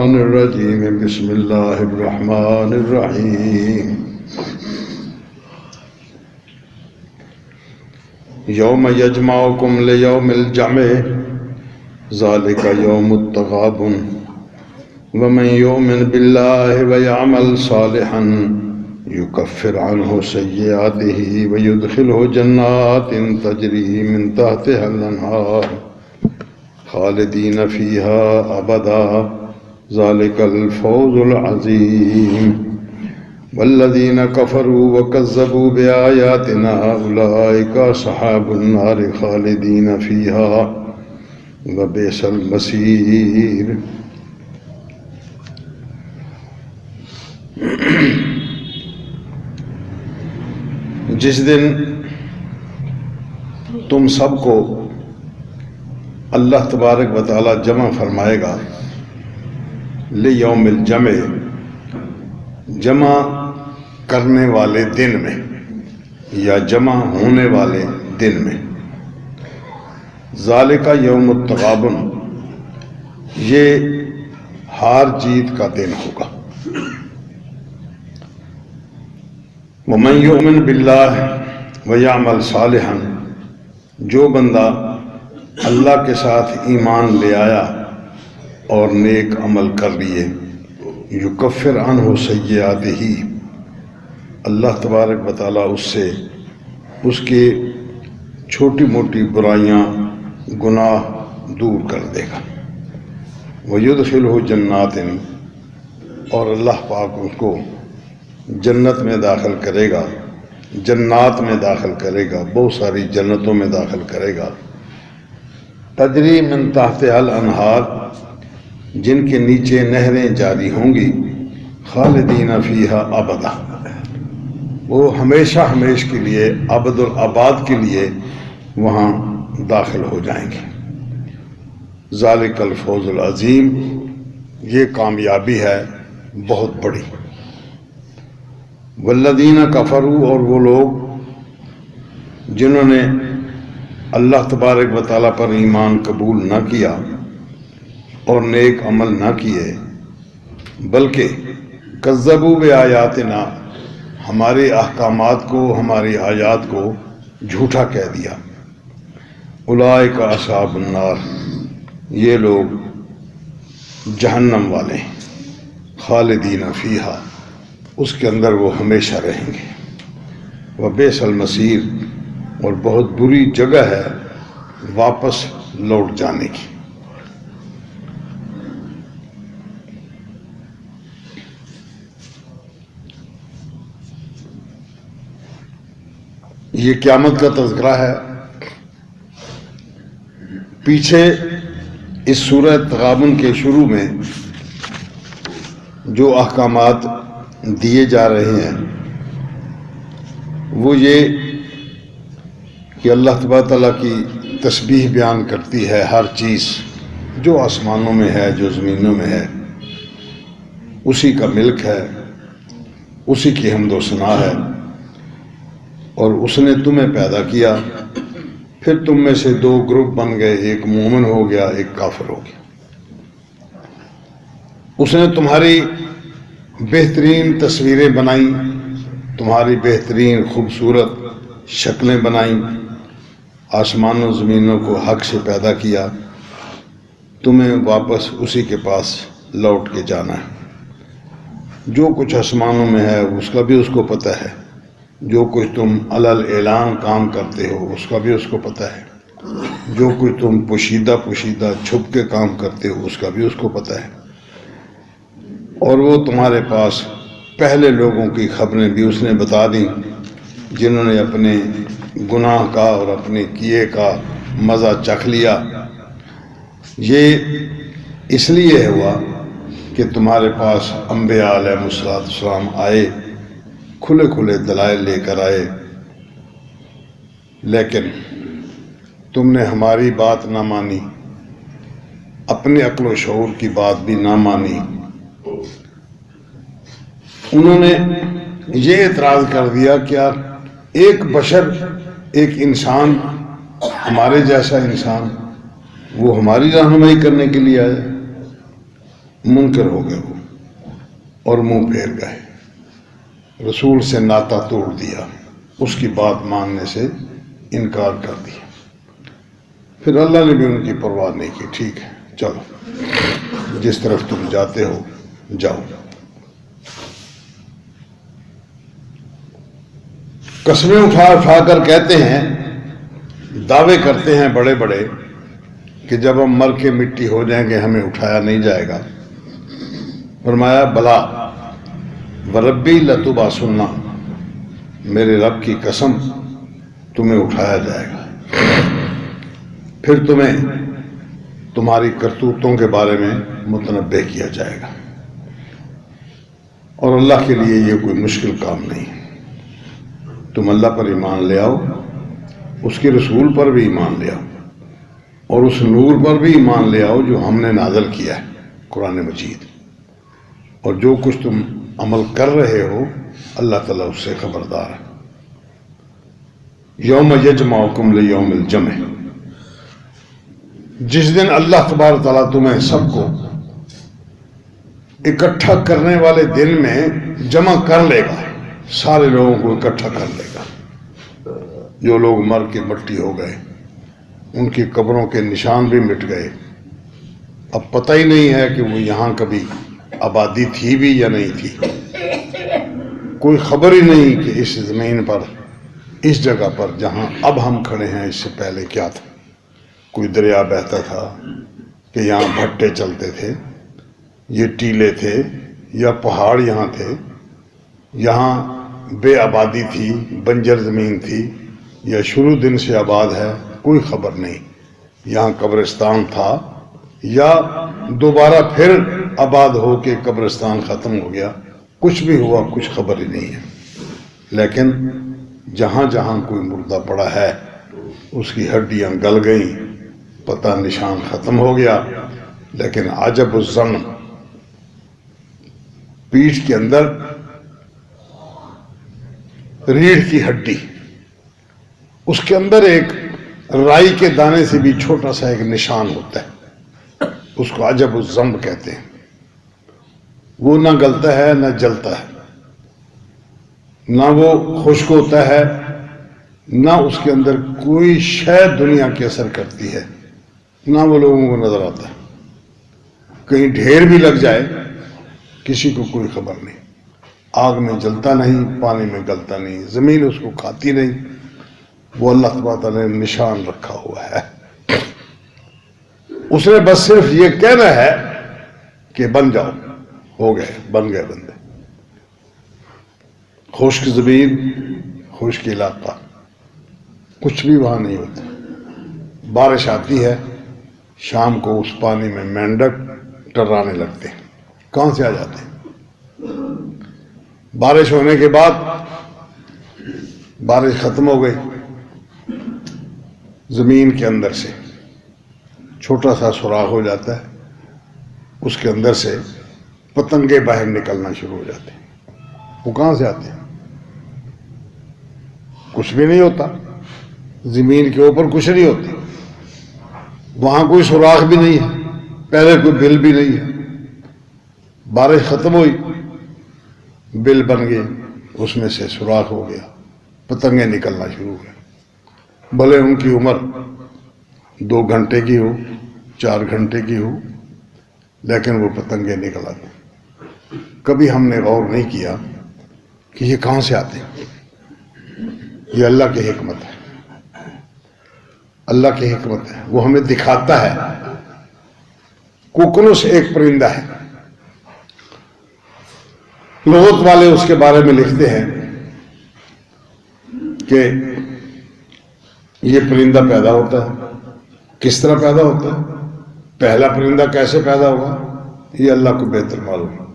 الشیطان الرجیم بسم اللہ الرحمن الرحیم یوم یجمعکم لیوم الجمع ذالک یوم التغابن ومن یؤمن باللہ ویعمل صالحا یکفر عنہ سیئاتہ ویدخلہ جنات تجری من تحتها الانہار خالدین فیہا ابدا ذالک الفوز العظیم والذین کفروا وکذبوا بآیاتنا اولئک اصحاب النار خالدین فیہا وبئس المصیر۔ جس دن تم سب کو اللہ تبارک و تعالی جمع فرمائے گا لیوم الجمع، جمع کرنے والے دن میں یا جمع ہونے والے دن میں، ذالک یوم التغابن، یہ ہار جیت کا دن ہوگا۔ ومن یؤمن باللہ ویعمل صالحا، جو بندہ اللہ کے ساتھ ایمان لے آیا اور نیک عمل کر لیے، یکفر عنہ سیئاتہ، اللہ تبارک و تعالیٰ اس سے اس کی چھوٹی موٹی برائیاں گناہ دور کر دے گا۔ ویدخلہ جنات، اور اللہ پاک اس کو جنت میں داخل کرے گا، جنات میں داخل کرے گا، بہت ساری جنتوں میں داخل کرے گا، تجری من تحتها الانہار، جن کے نیچے نہریں جاری ہوں گی، خالدین فیہا ابدا، وہ ہمیشہ ہمیش کے لیے ابد الآباد کے لیے وہاں داخل ہو جائیں گے۔ ذالک الفوز العظیم، یہ کامیابی ہے بہت بڑی۔ والذین کفروا، اور وہ لوگ جنہوں نے اللہ تبارک و تعالیٰ پر ایمان قبول نہ کیا اور نیک عمل نہ کیے، بلکہ کذبوا بآیاتنا، ہمارے احکامات کو، ہماری آیات کو جھوٹا کہہ دیا، اولئک اصحاب النار، یہ لوگ جہنم والے ہیں، خالدین فیہا، اس کے اندر وہ ہمیشہ رہیں گے، وبئس المصیر، اور بہت بری جگہ ہے واپس لوٹ جانے کی۔ یہ قیامت کا تذکرہ ہے۔ پیچھے اس سورہ تغابن کے شروع میں جو احکامات دیے جا رہے ہیں وہ یہ کہ اللہ تبارک تعالیٰ کی تسبیح بیان کرتی ہے ہر چیز، جو آسمانوں میں ہے، جو زمینوں میں ہے، اسی کا ملک ہے، اسی کی حمد و ثنا ہے، اور اس نے تمہیں پیدا کیا، پھر تم میں سے دو گروپ بن گئے، ایک مومن ہو گیا، ایک کافر ہو گیا۔ اس نے تمہاری بہترین تصویریں بنائیں، تمہاری بہترین خوبصورت شکلیں بنائیں، آسمان و زمینوں کو حق سے پیدا کیا، تمہیں واپس اسی کے پاس لوٹ کے جانا ہے۔ جو کچھ آسمانوں میں ہے اس کا بھی اس کو پتہ ہے، جو کچھ تم علل اعلان کام کرتے ہو اس کا بھی اس کو پتہ ہے، جو کچھ تم پوشیدہ چھپ کے کام کرتے ہو اس کا بھی اس کو پتہ ہے، اور وہ تمہارے پاس پہلے لوگوں کی خبریں بھی اس نے بتا دیں جنہوں نے اپنے گناہ کا اور اپنے کیے کا مزہ چکھ لیا۔ یہ اس لیے ہوا کہ تمہارے پاس انبیاء علیہ السلام آئے، کھلے کھلے دلائل لے کر آئے، لیکن تم نے ہماری بات نہ مانی، اپنے عقل و شعور کی بات بھی نہ مانی۔ انہوں نے یہ اعتراض کر دیا کہ ایک بشر، ایک انسان، ہمارے جیسا انسان، وہ ہماری رہنمائی کرنے کے لیے آیا، منکر ہو گئے وہ اور منہ پھیر گئے، رسول سے ناطہ توڑ دیا، اس کی بات ماننے سے انکار کر دیا۔ پھر اللہ نے بھی ان کی پرواہ نہیں کی، ٹھیک ہے چلو جس طرف تم جاتے ہو جاؤ۔ قسمیں اٹھا اٹھا کر کہتے ہیں، دعوے کرتے ہیں بڑے بڑے کہ جب ہم مر کے مٹی ہو جائیں گے ہمیں اٹھایا نہیں جائے گا۔ فرمایا بلا وربی لتبعثن، میرے رب کی قسم تمہیں اٹھایا جائے گا، پھر تمہیں تمہاری کرتوتوں کے بارے میں متنبہ کیا جائے گا، اور اللہ کے لیے یہ کوئی مشکل کام نہیں۔ تم اللہ پر ایمان لے آؤ، اس کے رسول پر بھی ایمان لے آؤ، اور اس نور پر بھی ایمان لے آؤ جو ہم نے نازل کیا ہے، قرآن مجید، اور جو کچھ تم عمل کر رہے ہو اللہ تعالیٰ اس سے خبردار ہے۔ یوم یجمعکم لیوم الجمع، جس دن اللہ تبارک تعالیٰ تمہیں سب کو اکٹھا کرنے والے دن میں جمع کر لے گا، سارے لوگوں کو اکٹھا کر لے گا۔ جو لوگ مر کے مٹی ہو گئے ان کی قبروں کے نشان بھی مٹ گئے، اب پتہ ہی نہیں ہے کہ وہ یہاں کبھی آبادی تھی بھی یا نہیں تھی، کوئی خبر ہی نہیں کہ اس زمین پر، اس جگہ پر جہاں اب ہم کھڑے ہیں اس سے پہلے کیا تھا۔ کوئی دریا بہتا تھا کہ یہاں بھٹے چلتے تھے، یہ ٹیلے تھے یا پہاڑ یہاں تھے، یہاں بے آبادی تھی، بنجر زمین تھی، یا شروع دن سے آباد ہے، کوئی خبر نہیں۔ یہاں قبرستان تھا یا دوبارہ پھر آباد ہو کے قبرستان ختم ہو گیا، کچھ بھی ہوا کچھ خبر ہی نہیں ہے۔ لیکن جہاں جہاں کوئی مردہ پڑا ہے اس کی ہڈیاں گل گئیں، پتہ نشان ختم ہو گیا، لیکن عجب الظن، پیٹھ کے اندر ریڑھ کی ہڈی، اس کے اندر ایک رائی کے دانے سے بھی چھوٹا سا ایک نشان ہوتا ہے، اس کو عجب الذنب کہتے ہیں۔ وہ نہ گلتا ہے نہ جلتا ہے، نہ وہ خشک ہوتا ہے، نہ اس کے اندر کوئی شے دنیا کی اثر کرتی ہے، نہ وہ لوگوں کو نظر آتا ہے۔ کہیں ڈھیر بھی لگ جائے کسی کو کوئی خبر نہیں، آگ میں جلتا نہیں، پانی میں گلتا نہیں، زمین اس کو کھاتی نہیں، وہ اللہ تبارک تعالیٰ نے نشان رکھا ہوا ہے۔ اس نے بس صرف یہ کہنا ہے کہ بن جاؤ، ہو گئے، بن گئے بندے۔ خشک زمین، خشک علاقہ، کچھ بھی وہاں نہیں ہوتا۔ بارش آتی ہے، شام کو اس پانی میں مینڈک ٹرانے لگتے ہیں، کہاں سے آ جاتے ہیں؟ بارش ہونے کے بعد بارش ختم ہو گئی، زمین کے اندر سے چھوٹا سا سوراخ ہو جاتا ہے، اس کے اندر سے پتنگے باہر نکلنا شروع ہو جاتے ہیں۔ وہ کہاں سے آتے ہیں؟ کچھ بھی نہیں ہوتا، زمین کے اوپر کچھ نہیں ہوتا، وہاں کوئی سوراخ بھی نہیں ہے، پہلے کوئی بل بھی نہیں ہے۔ بارش ختم ہوئی، بل بن گئے، اس میں سے سوراخ ہو گیا، پتنگیں نکلنا شروع ہوئے۔ بھلے ان کی عمر 2 گھنٹے کی ہو، 4 گھنٹے کی ہو، لیکن وہ پتنگیں نکل آتے۔ کبھی ہم نے غور نہیں کیا کہ یہ کہاں سے آتے ہیں۔ یہ اللہ کی حکمت ہے، اللہ کی حکمت ہے، وہ ہمیں دکھاتا ہے۔ کوکنوس ایک پرندہ ہے، لغت والے اس کے بارے میں لکھتے ہیں کہ یہ پرندہ پیدا ہوتا ہے، کس طرح پیدا ہوتا ہے، پہلا پرندہ کیسے پیدا ہوا، یہ اللہ کو بہتر معلوم ہے۔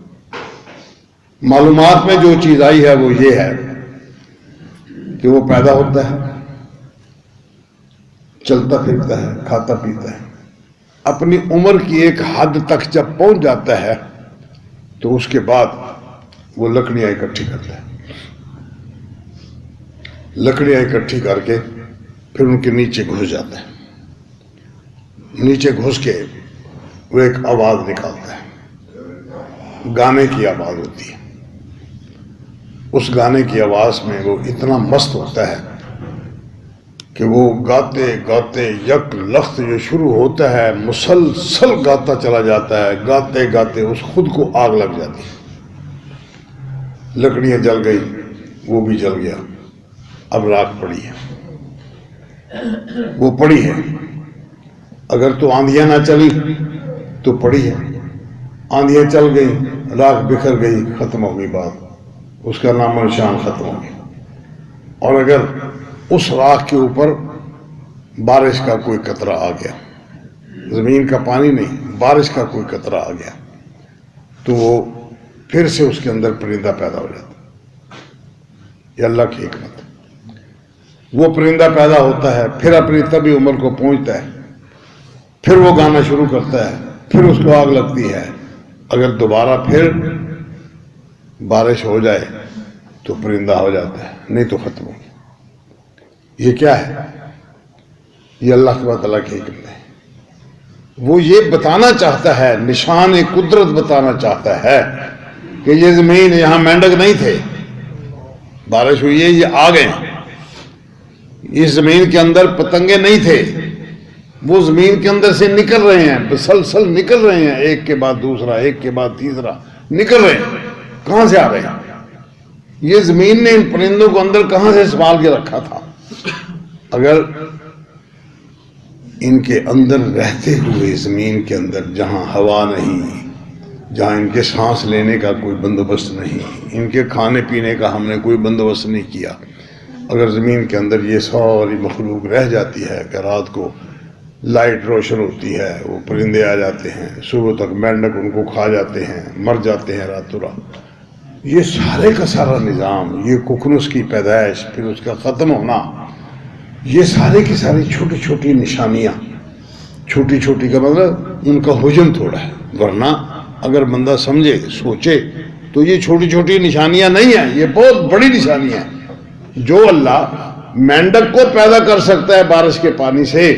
معلومات میں جو چیز آئی ہے وہ یہ ہے کہ وہ پیدا ہوتا ہے، چلتا پھرتا ہے، کھاتا پیتا ہے، اپنی عمر کی ایک حد تک جب پہنچ جاتا ہے تو اس کے بعد وہ لکڑیاں اکٹھی کرتا ہے، لکڑیاں اکٹھی کر کے پھر ان کے نیچے گھس جاتا ہے، نیچے گھس کے وہ ایک آواز نکالتا ہے، گانے کی آواز ہوتی ہے. اس گانے کی آواز میں وہ اتنا مست ہوتا ہے کہ وہ گاتے گاتے یک لخت جو شروع ہوتا ہے مسلسل گاتا چلا جاتا ہے. گاتے گاتے اس خود کو آگ لگ جاتی ہے. لکڑیاں جل گئی، وہ بھی جل گیا. اب راکھ پڑی ہے، وہ پڑی ہے. اگر تو آندیاں نہ چلی تو پڑی ہے. آندیاں چل گئی، راکھ بکھر گئی، ختم ہو گئی بات. اس کا نام و نشان ختم ہو گیا. اور اگر اس راکھ کے اوپر بارش کا کوئی قطرہ آ گیا، زمین کا پانی نہیں، بارش کا کوئی قطرہ آ گیا، تو وہ پھر سے اس کے اندر پرندہ پیدا ہو جاتا. یہ اللہ کی حکمت. وہ پرندہ پیدا ہوتا ہے، پھر اپنی طبی عمر کو پہنچتا ہے، پھر وہ گانا شروع کرتا ہے، پھر اس کو آگ لگتی ہے. اگر دوبارہ پھر بارش ہو جائے تو پرندہ ہو جاتا ہے، نہیں تو ختم ہو گیا. یہ کیا ہے؟ یہ اللہ تعالیٰ کی حکمت ہے. وہ یہ بتانا چاہتا ہے، نشان قدرت بتانا چاہتا ہے کہ یہ زمین، یہاں مینڈک نہیں تھے، بارش ہوئی ہے، یہ آ گئے. اس زمین کے اندر پتنگے نہیں تھے، وہ زمین کے اندر سے نکل رہے ہیں، مسلسل نکل رہے ہیں، ایک کے بعد دوسرا، ایک کے بعد تیسرا نکل رہے ہیں. کہاں سے آ رہے ہیں؟ یہ زمین نے ان پرندوں کو اندر کہاں سے سنبھال کے رکھا تھا؟ اگر ان کے اندر رہتے ہوئے زمین کے اندر جہاں ہوا نہیں، جہاں ان کے سانس لینے کا کوئی بندوبست نہیں، ان کے کھانے پینے کا ہم نے کوئی بندوبست نہیں کیا، اگر زمین کے اندر یہ ساری مخلوق رہ جاتی ہے کہ رات کو لائٹ روشن ہوتی ہے، وہ پرندے آ جاتے ہیں، صبح تک مینڈک ان کو کھا جاتے ہیں، مر جاتے ہیں راتوں رات. یہ سارے کا سارا نظام، یہ کوکنس کی پیدائش، پھر اس کا ختم ہونا، یہ سارے کی ساری چھوٹی چھوٹی نشانیاں. چھوٹی چھوٹی کا مطلب ان کا حجم تھوڑا ہے، ورنہ اگر بندہ سمجھے سوچے تو یہ چھوٹی چھوٹی نشانیاں نہیں ہیں، یہ بہت بڑی نشانیاں ہیں. جو اللہ مینڈک کو پیدا کر سکتا ہے بارش کے پانی سے،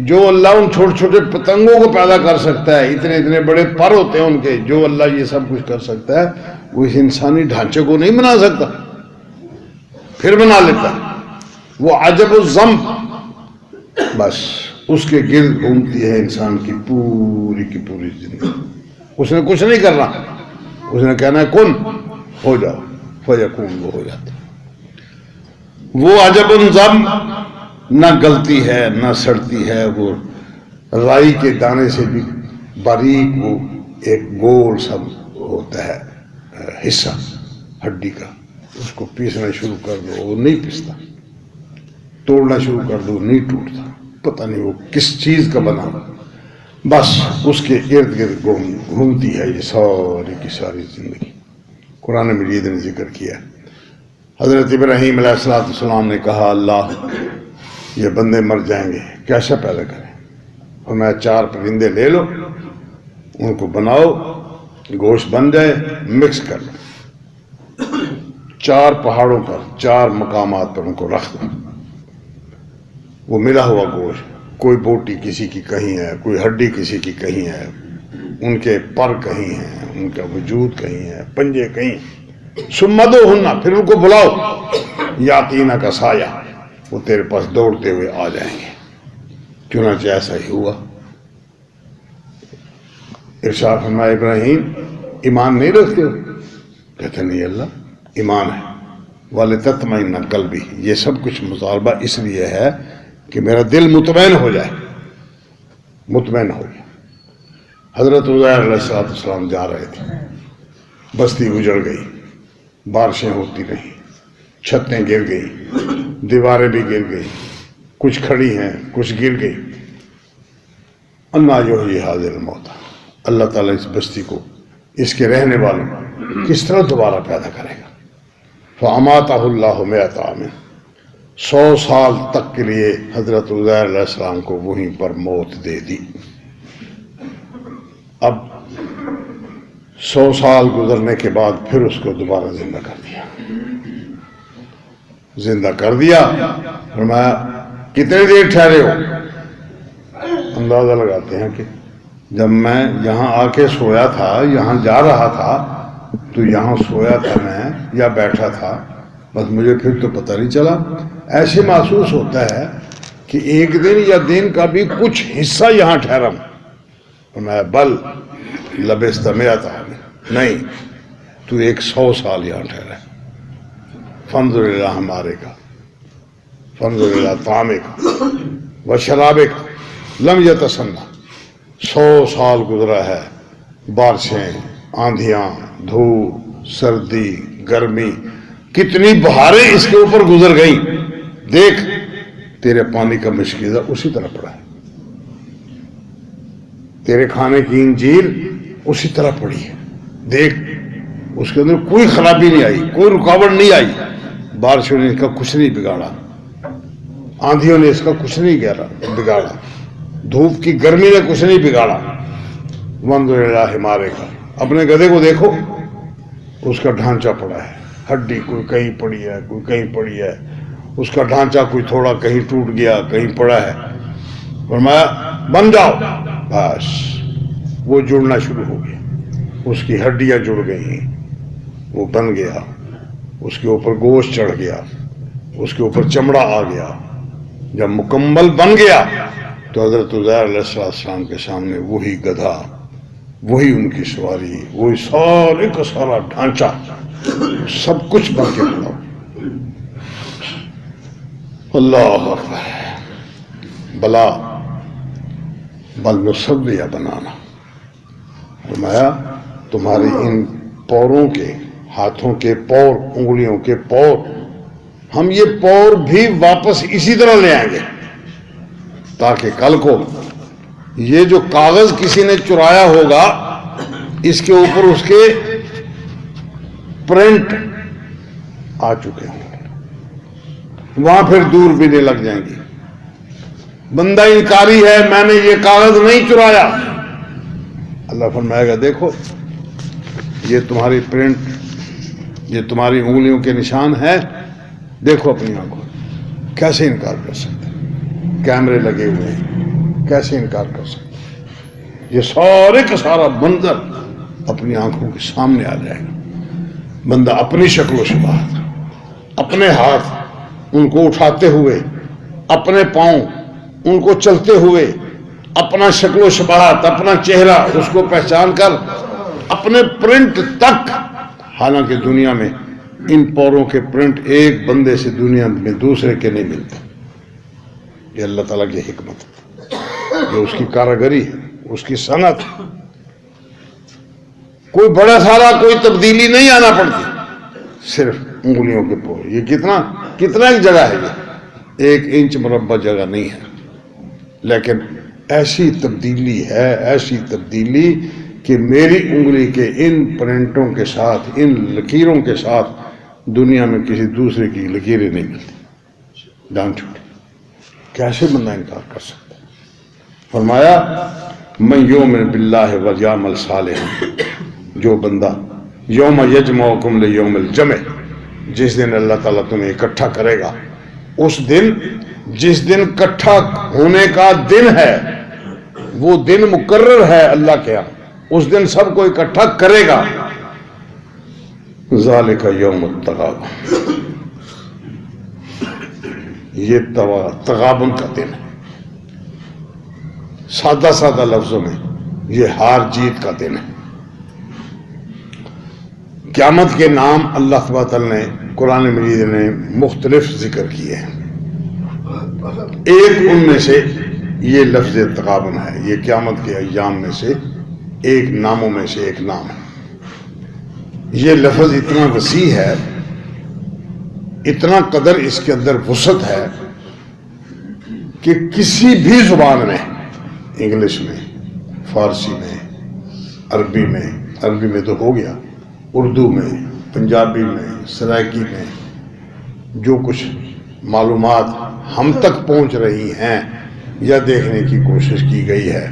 جو اللہ ان چھوٹے چھوٹے پتنگوں کو پیدا کر سکتا ہے، اتنے اتنے بڑے پر ہوتے ہیں ان کے، جو اللہ یہ سب کچھ کر سکتا ہے، وہ اس انسانی ڈھانچے کو نہیں بنا سکتا؟ پھر بنا لیتا. وہ عجب الذنب، بس اس کے گرد گھومتی ہے انسان کی پوری زندگی. اس نے کچھ نہیں کرنا، اس نے کہنا ہے کن ہو جاؤ، فیکون، وہ ہو جاتا. وہ عجب الذنب نہ گلتی ہے نہ سڑتی ہے، وہ رائی کے دانے سے بھی باریک، وہ ایک گول سب ہوتا ہے حصہ ہڈی کا، اس کو پیسنا شروع کر دو وہ نہیں پستا، توڑنا شروع کر دو نہیں ٹوٹتا. پتہ نہیں وہ کس چیز کا بنا، بس اس کے ارد گرد گھومتی ہے یہ ساری کی ساری زندگی. قرآن مجید نے ذکر کیا. حضرت ابراہیم علیہ السلام نے کہا اللہ یہ بندے مر جائیں گے، کیسا پیدا کریں؟ اور میں 4 پرندے لے لو، ان کو بناؤ، گوشت بن جائے، مکس کر لو، 4 پہاڑوں پر 4 مقامات پر ان کو رکھ دو. وہ ملا ہوا گوشت، کوئی بوٹی کسی کی کہیں ہے، کوئی ہڈی کسی کی کہیں ہے، ان کے پر کہیں ہیں، ان کا وجود کہیں ہے، پنجے کہیں. سمدو ہننا، پھر ان کو بلاؤ، یاتینہ کا سایہ، وہ تیرے پاس دوڑتے ہوئے آ جائیں گے. چنانچہ ایسا ہی ہوا. ارشاد فرمایا ابراہیم ایمان نہیں رکھتے ہو؟ کہتے نہیں اللہ ایمان ہے. وَلِتَطْمَئِنَّ قَلْبِي، یہ سب کچھ مطالبہ اس لیے ہے کہ میرا دل مطمئن ہو جائے، مطمئن ہو جائے. حضرت عزیر علیہ السلام جا رہے تھے، بستی اجڑ گئی، بارشیں ہوتی رہیں، چھتیں گر گئی، دیواریں بھی گر گئی، کچھ کھڑی ہیں کچھ گر گئی. انا یحیی ھذہ الموتیٰ، اللہ تعالیٰ اس بستی کو، اس کے رہنے والوں کو کس طرح دوبارہ پیدا کرے گا. فاماتہ اللہ 100 عام، 100 سال تک کے لیے حضرت عزیر علیہ السلام کو وہیں پر موت دے دی. اب 100 سال گزرنے کے بعد پھر اس کو دوبارہ زندہ کر دیا. زندہ کر دیا، فرمایا کتنے دیر ٹھہرے ہو؟ اندازہ لگاتے ہیں کہ جب میں یہاں آ کے سویا تھا، یہاں جا رہا تھا تو یہاں سویا تھا میں یا بیٹھا تھا، بس مجھے پھر تو پتہ نہیں چلا۔ ایسے محسوس ہوتا ہے کہ ایک دن یا دن کا بھی کچھ حصہ یہاں ٹھہرا ہوں۔ میں بل لبست مئۃ عام، نہیں تو 100 سال یہاں ٹھہرا ہے۔ فانظر الی ہمارے کا، فانظر الی طعامک و شرابک لم یتسنہ، 100 سال گزرا ہے، بارشیں، آندھیاں، دھوپ، سردی، گرمی، کتنی بہاریں اس کے اوپر گزر گئیں، دیکھ تیرے پانی کا مشکیزہ اسی طرح پڑا ہے، تیرے کھانے کی انجیل اسی طرح پڑی ہے، دیکھ اس کے اندر کوئی خرابی نہیں آئی، کوئی رکاوٹ نہیں آئی، بارشوں نے اس کا کچھ نہیں بگاڑا، آندھیوں نے اس کا کچھ نہیں بگاڑا، دھوپ کی گرمی نے کچھ نہیں بگاڑا۔ وانظر الی حمارے کا، اپنے گدھے کو دیکھو، اس کا ڈھانچہ پڑا ہے، ہڈی کوئی کہیں پڑی ہے، کوئی کہیں پڑی ہے، اس کا ڈھانچہ کوئی تھوڑا کہیں ٹوٹ گیا، کہیں پڑا ہے، فرمایا بن جاؤ، بس وہ جڑنا شروع ہو گیا، اس کی ہڈیاں جڑ گئی، وہ بن گیا، اس کے اوپر گوشت چڑھ گیا، اس کے اوپر چمڑا آ گیا۔ جب مکمل بن گیا تو حضرت عزیر علیہ السلام کے سامنے وہی گدھا، وہی ان کی سواری، وہی سارے کا سارا ڈھانچہ، سب کچھ بن کے پڑا۔ اللہ اکبر، بلا بل نصویہ بنانا، فرمایا تمہاری ان پوروں کے، ہاتھوں کے پور، انگلیوں کے پور، ہم یہ پور بھی واپس اسی طرح لے آئیں گے، تاکہ کل کو یہ جو کاغذ کسی نے چرایا ہوگا اس کے اوپر اس کے پرنٹ آ چکے ہوں گے، وہاں پھر دور بھی نہیں لگ جائیں گی۔ بندہ انکاری ہے، میں نے یہ کاغذ نہیں چرایا، اللہ فرمائے گا دیکھو یہ تمہاری پرنٹ، یہ تمہاری انگلیوں کے نشان ہے، دیکھو اپنی آنکھوں، کیسے انکار کر سکتے، کیمرے لگے ہوئے ہیں، کیسے انکار کر سکتے؟ یہ سارے کا سارا منظر اپنی آنکھوں کے سامنے آ جائے گا۔ بندہ اپنی شکل و شباہت، اپنے ہاتھ ان کو اٹھاتے ہوئے، اپنے پاؤں ان کو چلتے ہوئے، اپنا شکل و شباہت، اپنا چہرہ اس کو پہچان کر، اپنے پرنٹ تک، حالانکہ دنیا میں ان پوروں کے پرنٹ ایک بندے سے دنیا میں دوسرے کے نہیں ملتے۔ یہ اللہ تعالیٰ کی حکمت ہے، یہ اس کی کاریگری ہے، اس کی صنعت۔ کوئی بڑا سارا کوئی تبدیلی نہیں آنا پڑتی، صرف انگلیوں کے پور۔ یہ کتنا ایک جگہ ہے، یہ 1 انچ مربع جگہ نہیں ہے، لیکن ایسی تبدیلی ہے، ایسی تبدیلی کہ میری انگلی کے ان پرنٹوں کے ساتھ، ان لکیروں کے ساتھ دنیا میں کسی دوسرے کی لکیریں نہیں ملتی، جان چھوٹی۔ کیسے بندہ انکار کر سکتا ہے؟ فرمایا من یؤمن باللہ والیعمل صالحا، جو بندہ یوم یجمعکم لیوم الجمع، جس دن اللہ تعالیٰ تمہیں اکٹھا کرے گا، اس دن جس دن اکٹھا ہونے کا دن ہے، وہ دن مقرر ہے اللہ کے یہاں، اس دن سب کو اکٹھا کرے گا، ذالک یوم التغابن، یہ تغابن کا دن ہے۔ سادہ سادہ لفظوں میں یہ ہار جیت کا دن ہے۔ قیامت کے نام اللہ تبارک تعالیٰ نے قرآن مجید نے مختلف ذکر کیے ہیں، ایک ان میں سے یہ لفظ تغابن ہے، یہ قیامت کے ایام میں سے ایک ناموں میں سے ایک نام ہے۔ یہ لفظ اتنا وسیع ہے، اتنا قدر اس کے اندر وسعت ہے کہ کسی بھی زبان میں، انگلش میں، فارسی میں، عربی میں تو ہو گیا، اردو میں، پنجابی میں، سرائکی میں، جو کچھ معلومات ہم تک پہنچ رہی ہیں یا دیکھنے کی کوشش کی گئی ہے،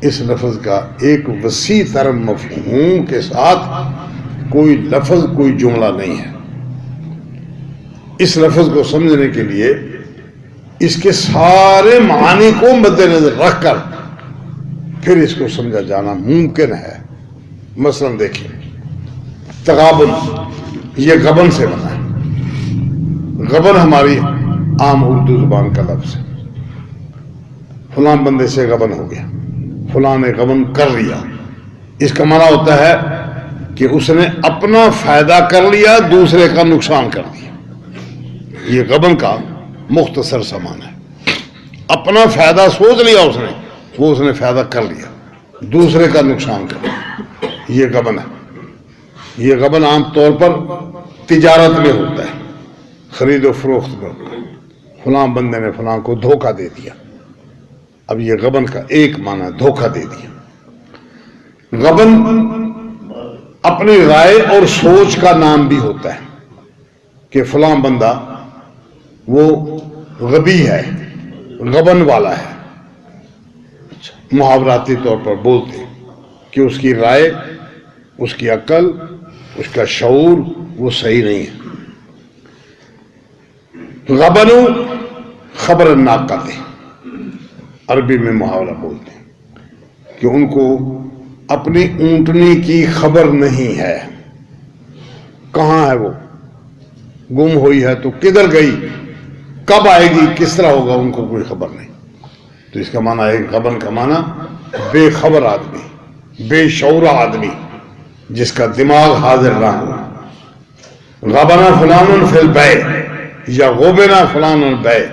اس لفظ کا ایک وسیع تر مفہوم کے ساتھ کوئی لفظ، کوئی جملہ نہیں ہے۔ اس لفظ کو سمجھنے کے لیے اس کے سارے معانی کو مد نظر رکھ کر پھر اس کو سمجھا جانا ممکن ہے۔ مثلا دیکھیں، تغابن یہ غبن سے بنا ہے۔ غبن ہماری عام اردو زبان کا لفظ ہے۔ فلاں بندے سے غبن ہو گیا، فلاں نے غبن کر لیا، اس کا معنی ہوتا ہے کہ اس نے اپنا فائدہ کر لیا، دوسرے کا نقصان کر دیا۔ یہ غبن کا مختصر سا معنی ہے۔ اپنا فائدہ سوچ لیا اس نے، وہ اس نے فائدہ کر لیا، دوسرے کا نقصان کر لیا، یہ غبن ہے۔ یہ غبن عام طور پر تجارت میں ہوتا ہے، خرید و فروخت میں ہوتا ہے۔ فلاں بندے نے فلاں کو دھوکہ دے دیا، اب یہ غبن کا ایک معنی دھوکہ دے دیا۔ غبن اپنی رائے اور سوچ کا نام بھی ہوتا ہے کہ فلاں بندہ وہ غبی ہے، غبن والا ہے۔ محاوراتی طور پر بولتے ہیں کہ اس کی رائے، اس کی عقل، اس کا شعور وہ صحیح نہیں ہے۔ غبنو خبر الناقۃ، عربی میں محاورہ بولتے ہیں کہ ان کو اپنی اونٹنی کی خبر نہیں ہے، کہاں ہے وہ، گم ہوئی ہے تو کدھر گئی، کب آئے گی، کس طرح ہوگا، ان کو کوئی خبر نہیں۔ تو اس کا معنی ہے، غبن کا معنی بے خبر آدمی، بے شعور آدمی، جس کا دماغ حاضر نہ ہو۔ غبنا فلان فی البیع یا غبنا فلان البیع،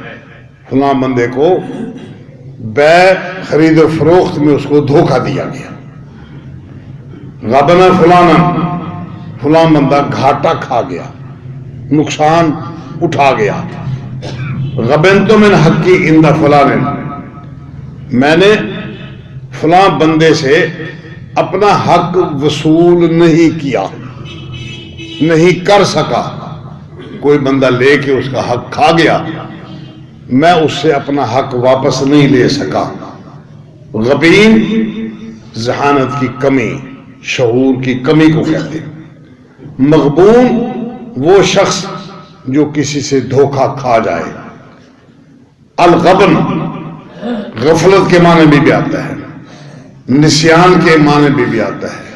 فلاں بندے کو بیع خرید و فروخت میں اس کو دھوکہ دیا گیا۔ غبنا فلانا، فلاں بندہ گھاٹا کھا گیا، نقصان اٹھا گیا۔ غبنت من حقی عند فلان، میں نے فلاں بندے سے اپنا حق وصول نہیں کیا، نہیں کر سکا۔ کوئی بندہ لے کے اس کا حق کھا گیا، میں اس سے اپنا حق واپس نہیں لے سکا۔ غبین ذہانت کی کمی، شعور کی کمی کو کہتے ہیں۔ مغبون وہ شخص جو کسی سے دھوکہ کھا جائے۔ الغبن غفلت کے معنی بھی آتا ہے، نسیان کے معنی بھی آتا ہے،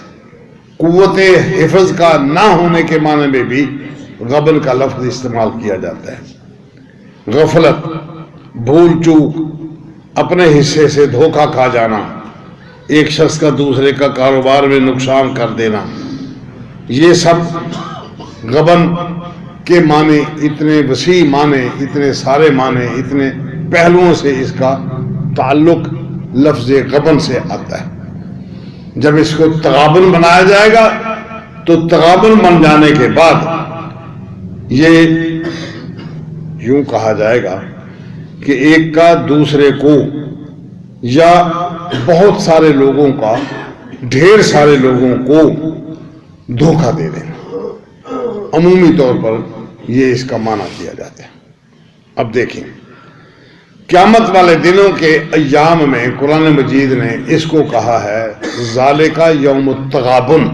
قوت حفظ کا نہ ہونے کے معنی میں بھی غبن کا لفظ استعمال کیا جاتا ہے۔ غفلت، بھول چوک، اپنے حصے سے دھوکہ کھا جانا، ایک شخص کا دوسرے کا کاروبار میں نقصان کر دینا، یہ سب غبن کے معنی اتنے وسیع معنی، اتنے سارے معنی، اتنے پہلوؤں سے اس کا تعلق لفظ غبن سے آتا ہے۔ جب اس کو تغابن بنایا جائے گا تو تغابن بن جانے کے بعد یہ یوں کہا جائے گا کہ ایک کا دوسرے کو یا بہت سارے لوگوں کا ڈھیر سارے لوگوں کو دھوکہ دے دینا، عمومی طور پر یہ اس کا معنی کیا جاتا ہے۔ اب دیکھیں، قیامت والے دنوں کے ایام میں قرآن مجید نے اس کو کہا ہے ذالک یوم التغابن،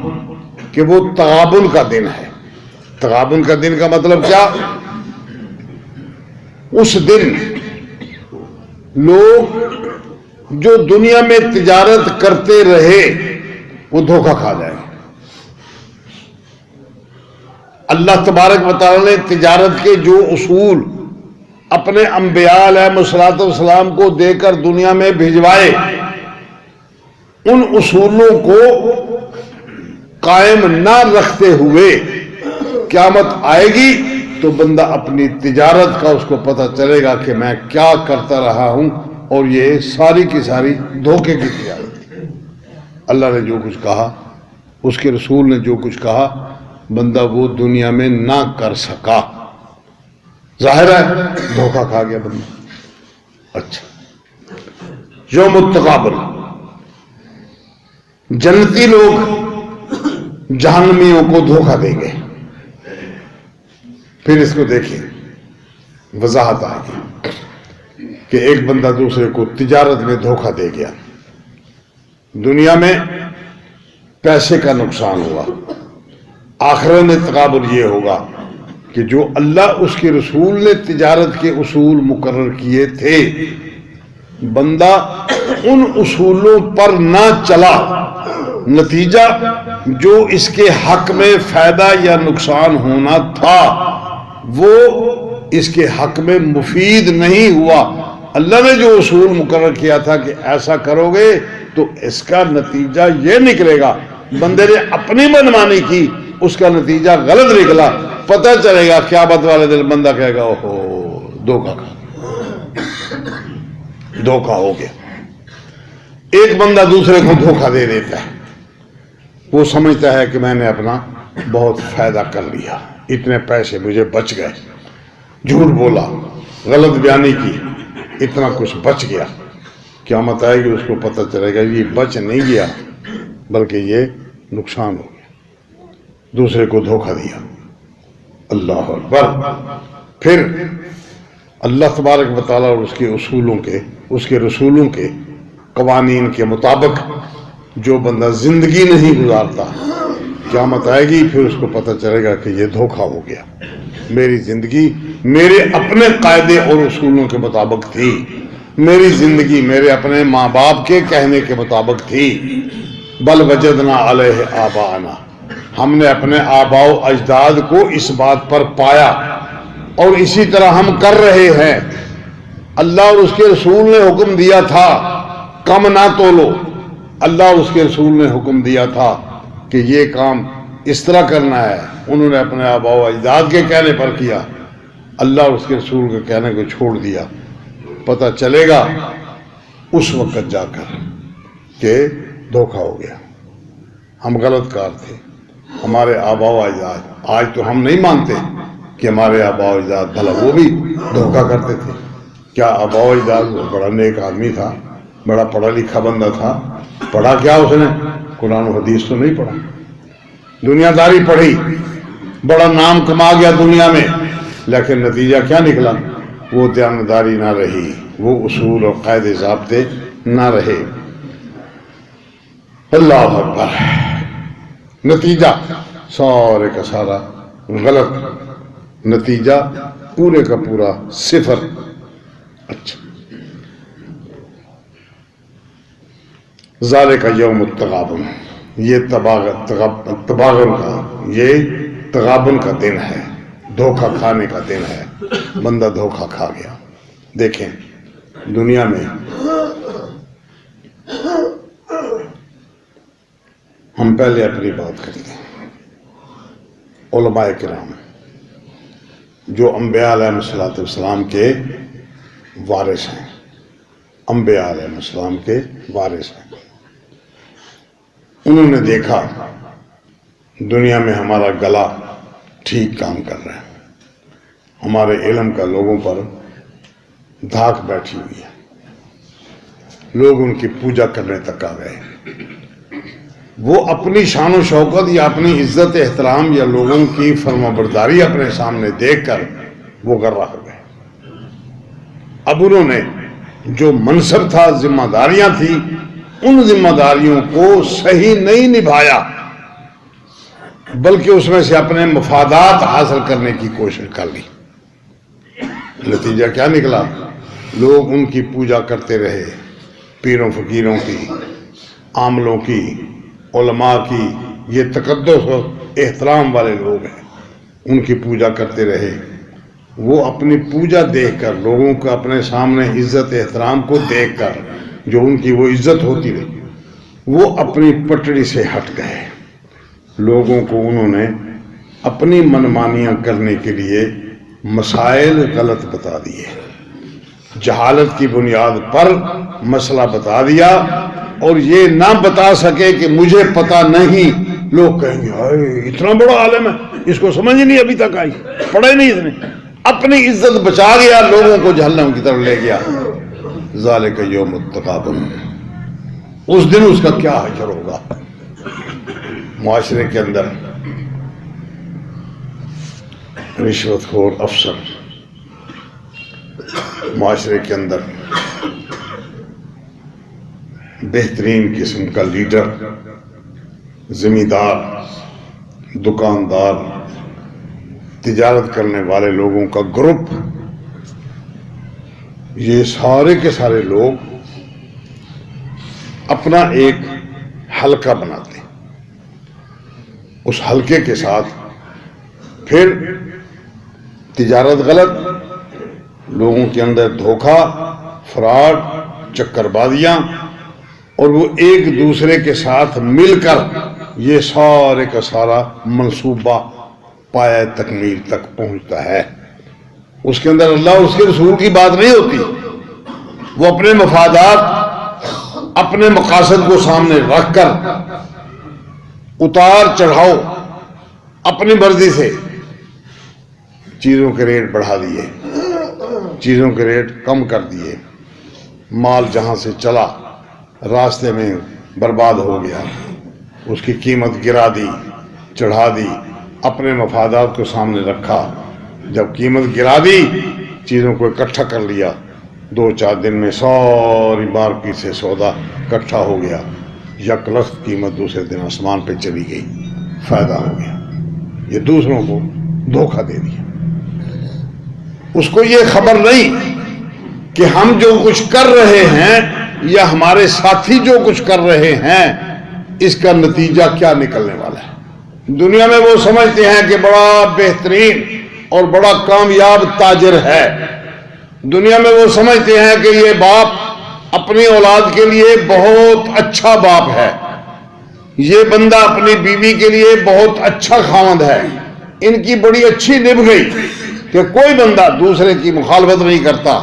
کہ وہ تغابن کا دن ہے۔ تغابن کا دن کا مطلب کیا؟ اس دن لوگ جو دنیا میں تجارت کرتے رہے وہ دھوکہ کھا جائیں گے۔ اللہ تبارک و تعالی نے تجارت کے جو اصول اپنے انبیاء علیہ الصلوۃ والسلام کو دے کر دنیا میں بھجوائے، ان اصولوں کو قائم نہ رکھتے ہوئے قیامت آئے گی تو بندہ اپنی تجارت کا اس کو پتہ چلے گا کہ میں کیا کرتا رہا ہوں، اور یہ ساری کی ساری دھوکے کی تجارت ہے۔ اللہ نے جو کچھ کہا، اس کے رسول نے جو کچھ کہا، بندہ وہ دنیا میں نہ کر سکا، ظاہر ہے دھوکہ کھا گیا بندہ۔ اچھا، یوم التغابن، جنتی لوگ جہنمیوں کو دھوکہ دیں گے۔ پھر اس کو دیکھیں، وضاحت آئے گی کہ ایک بندہ دوسرے کو تجارت میں دھوکہ دے گیا، دنیا میں پیسے کا نقصان ہوا، آخرت میں تغابن یہ ہوگا کہ جو اللہ اس کے رسول نے تجارت کے اصول مقرر کیے تھے بندہ ان اصولوں پر نہ چلا، نتیجہ جو اس کے حق میں فائدہ یا نقصان ہونا تھا وہ اس کے حق میں مفید نہیں ہوا۔ اللہ نے جو اصول مقرر کیا تھا کہ ایسا کرو گے تو اس کا نتیجہ یہ نکلے گا، بندے نے اپنی منمانی کی، اس کا نتیجہ غلط نکلا، پتہ چلے گا قیامت والے دن بندہ کہے گا اوہو دھوکہ ہو گیا۔ ایک بندہ دوسرے کو دھوکہ دے دیتا ہے، وہ سمجھتا ہے کہ میں نے اپنا بہت فائدہ کر لیا، اتنے پیسے مجھے بچ گئے، جھوٹ بولا، غلط بیانی کی، اتنا کچھ بچ گیا۔ قیامت آئے گی اس کو پتہ چلے گا یہ بچ نہیں گیا بلکہ یہ نقصان ہو گیا، دوسرے کو دھوکہ دیا۔ اللہ اکبر۔ پھر اللہ تبارک و تعالیٰ اور اس کے اصولوں کے، اس کے رسولوں کے قوانین کے مطابق جو بندہ زندگی نہیں گزارتا، قیامت آئے گی پھر اس کو پتہ چلے گا کہ یہ دھوکہ ہو گیا، میری زندگی میرے اپنے قاعدے اور اصولوں کے مطابق تھی، میری زندگی میرے اپنے ماں باپ کے کہنے کے مطابق تھی۔ بل وجدنا علیہ آباءنا، ہم نے اپنے آباء و اجداد کو اس بات پر پایا اور اسی طرح ہم کر رہے ہیں۔ اللہ اور اس کے رسول نے حکم دیا تھا کم نہ تولو، اللہ اور اس کے رسول نے حکم دیا تھا کہ یہ کام اس طرح کرنا ہے، انہوں نے اپنے آباء و اجداد کے کہنے پر کیا، اللہ اور اس کے رسول کے کہنے کو چھوڑ دیا۔ پتہ چلے گا اس وقت جا کر کہ دھوکہ ہو گیا، ہم غلط کار تھے، ہمارے آباء و اجداد۔ آج تو ہم نہیں مانتے کہ ہمارے آباء و اجداد، بھلا وہ بھی دھوکہ کرتے تھے۔ کیا آباء و اجداد بڑا نیک آدمی تھا، بڑا پڑھا لکھا بندہ تھا، پڑھا کیا اس نے؟ قرآن و حدیث تو نہیں پڑھا، دنیا داری پڑھی، بڑا نام کما گیا دنیا میں، لیکن نتیجہ کیا نکلا؟ وہ دیانتداری نہ رہی، وہ اصول اور قاعدے ضابطے نہ رہے۔ اللہ اکبر۔ نتیجہ سارے کا سارا غلط، نتیجہ پورے کا پورا صفر۔ اچھا، ذالک یوم التغابن، یہ تغابن کا، یہ تغابن کا دن ہے، دھوکہ کھانے کا دن ہے، بندہ دھوکہ کھا گیا۔ دیکھیں دنیا میں ہم پہلے اپنی بات کرتے ہیں، علماء کرام جو انبیاء علیہ السلام کے وارث ہیں، انبیاء علیہ السلام کے وارث ہیں، انہوں نے دیکھا دنیا میں ہمارا گلا ٹھیک کام کر رہا ہے، ہمارے علم کا لوگوں پر دھاک بیٹھی ہوئی ہے، لوگ ان کی پوجا کرنے تک آ گئے، وہ اپنی شان و شوکت یا اپنی عزت احترام یا لوگوں کی فرما برداری اپنے سامنے دیکھ کر وہ گرا ہو گئے۔ اب انہوں نے جو منصب تھا، ذمہ داریاں تھیں، ان ذمہ داریوں کو صحیح نہیں نبھایا، بلکہ اس میں سے اپنے مفادات حاصل کرنے کی کوشش کر لی۔ نتیجہ کیا نکلا؟ لوگ ان کی پوجا کرتے رہے، پیروں فقیروں کی، عاملوں کی، علماء کی، یہ تقدس و احترام والے لوگ ہیں، ان کی پوجا کرتے رہے۔ وہ اپنی پوجا دیکھ کر، لوگوں کا اپنے سامنے عزت احترام کو دیکھ کر، جو ان کی وہ عزت ہوتی رہی، وہ اپنی پٹڑی سے ہٹ گئے۔ لوگوں کو انہوں نے اپنی منمانیاں کرنے کے لیے مسائل غلط بتا دیے، جہالت کی بنیاد پر مسئلہ بتا دیا، اور یہ نہ بتا سکے کہ مجھے پتہ نہیں، لوگ کہیں گے ہائے اتنا بڑا عالم ہے، اس کو سمجھ نہیں ابھی تک آئی، پڑھا ہی نہیں اس نے، اپنی عزت بچا گیا، لوگوں کو جہنم کی طرف لے گیا۔ ذالک یوم التغابن، اس دن اس کا کیا حشر ہوگا۔ معاشرے کے اندر رشوت خور افسر، معاشرے کے اندر بہترین قسم کا لیڈر، زمیندار، دکاندار، تجارت کرنے والے لوگوں کا گروپ، یہ سارے کے سارے لوگ اپنا ایک حلقہ بناتے ہیں، اس حلقے کے ساتھ پھر تجارت غلط، لوگوں کے اندر دھوکہ، فراڈ، چکر بازیاں، اور وہ ایک دوسرے کے ساتھ مل کر یہ سارے کا سارا منصوبہ پایہ تکمیل تک پہنچتا ہے۔ اس کے اندر اللہ اور اس کے رسول کی بات نہیں ہوتی، وہ اپنے مفادات، اپنے مقاصد کو سامنے رکھ کر اتار چڑھاؤ اپنی مرضی سے چیزوں کے ریٹ بڑھا دیے، چیزوں کے ریٹ کم کر دیے، مال جہاں سے چلا راستے میں برباد ہو گیا، اس کی قیمت گرا دی، چڑھا دی، اپنے مفادات کو سامنے رکھا، جب قیمت گرا دی چیزوں کو اکٹھا کر لیا، 2-4 دن میں ساری مارکیٹ سے سودا اکٹھا ہو گیا، یک لخت قیمت دوسرے دن آسمان پہ چلی گئی، فائدہ ہو گیا۔ یہ دوسروں کو دھوکہ دے دیا، اس کو یہ خبر نہیں کہ ہم جو کچھ کر رہے ہیں یا ہمارے ساتھی جو کچھ کر رہے ہیں اس کا نتیجہ کیا نکلنے والا ہے۔ دنیا میں وہ سمجھتے ہیں کہ بڑا بہترین اور بڑا کامیاب تاجر ہے، دنیا میں وہ سمجھتے ہیں کہ یہ باپ اپنی اولاد کے لیے بہت اچھا باپ ہے، یہ بندہ اپنی بیوی کے لیے بہت اچھا خاوند ہے، ان کی بڑی اچھی نبھ گئی کہ کوئی بندہ دوسرے کی مخالفت نہیں کرتا،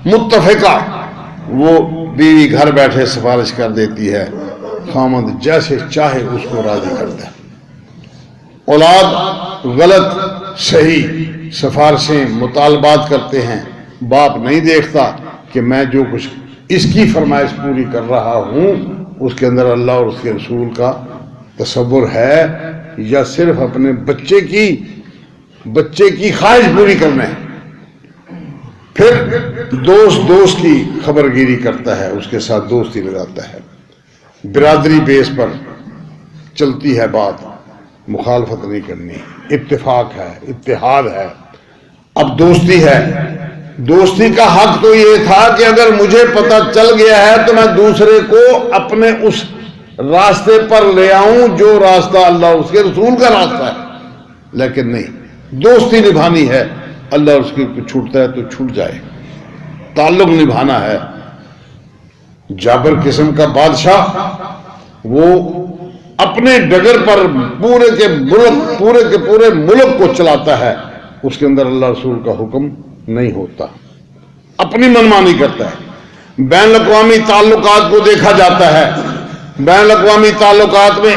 متفقہ، وہ بیوی گھر بیٹھے سفارش کر دیتی ہے، خاوند جیسے چاہے اس کو راضی کرتا ہے، اولاد غلط صحیح سفارشیں مطالبات کرتے ہیں، باپ نہیں دیکھتا کہ میں جو کچھ اس کی فرمائش پوری کر رہا ہوں اس کے اندر اللہ اور اس کے رسول کا تصور ہے یا صرف اپنے بچے کی خواہش پوری کرنا ہے۔ پھر دوست کی خبرگیری کرتا ہے، اس کے ساتھ دوستی لگاتا ہے، برادری بیس پر چلتی ہے بات، مخالفت نہیں کرنی، اتفاق ہے، اتحاد ہے۔ اب دوستی ہے، دوستی کا حق تو یہ تھا کہ اگر مجھے پتہ چل گیا ہے تو میں دوسرے کو اپنے اس راستے پر لے آؤں جو راستہ اللہ اور اس کے رسول کا راستہ ہے، لیکن نہیں، دوستی نبھانی ہے، اللہ اور اس کے چھوٹتا ہے تو چھوٹ جائے، تعلق نبھانا ہے۔ جابر قسم کا بادشاہ وہ اپنے ڈگر پر پورے کے پورے ملک کو چلاتا ہے، اس کے اندر اللہ رسول کا حکم نہیں ہوتا، اپنی منمانی کرتا ہے۔ بین الاقوامی تعلقات کو دیکھا جاتا ہے، بین الاقوامی تعلقات میں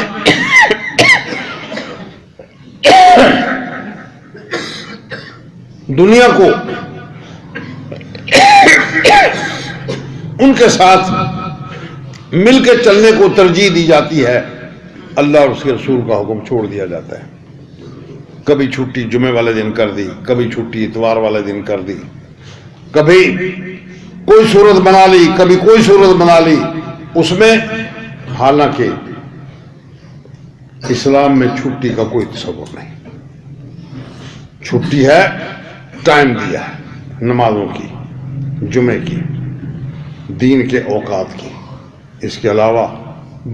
دنیا کو ان کے ساتھ مل کے چلنے کو ترجیح دی جاتی ہے، اللہ اور اس کے رسول کا حکم چھوڑ دیا جاتا ہے۔ کبھی چھٹی جمعے والے دن کر دی، کبھی چھٹی اتوار والے دن کر دی، کبھی کوئی صورت بنا لی، کبھی کوئی صورت بنا لی، اس میں حالانکہ اسلام میں چھٹی کا کوئی تصور نہیں، چھٹی ہے، ٹائم دیا ہے نمازوں کی، جمعے کی، دین کے اوقات کی، اس کے علاوہ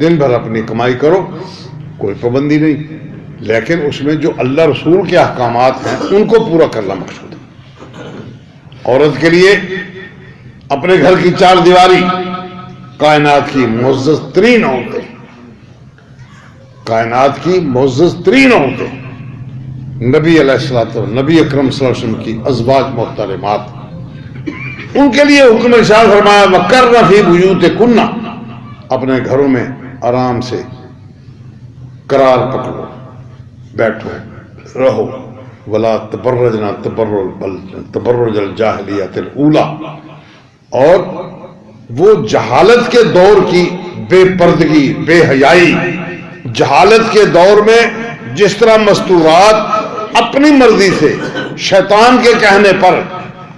دن بھر اپنی کمائی کرو، کوئی پابندی نہیں، لیکن اس میں جو اللہ رسول کے احکامات ہیں ان کو پورا کرنا مقصود ہے۔ عورت کے لیے اپنے گھر کی 4 دیواری، کائنات کی معزز ترین عورتیں، کائنات کی معزز ترین عورتیں، نبی علیہ السلام، نبی اکرم صلی اللہ علیہ وسلم کی ازواج محترمات، ان کے لیے حکم ارشاد فرمایا وَقَرْنَ فِي بُيُوتِكُنَّ، اپنے گھروں میں آرام سے قرار پکڑو، بیٹھو، رہو، وَلَا تَبَرَّجْنَا تَبَرُّجَ الْجَاهِلِيَّةِ الْأُولَى، اور وہ جہالت کے دور کی بے پردگی، بے حیائی، جہالت کے دور میں جس طرح مستورات اپنی مرضی سے شیطان کے کہنے پر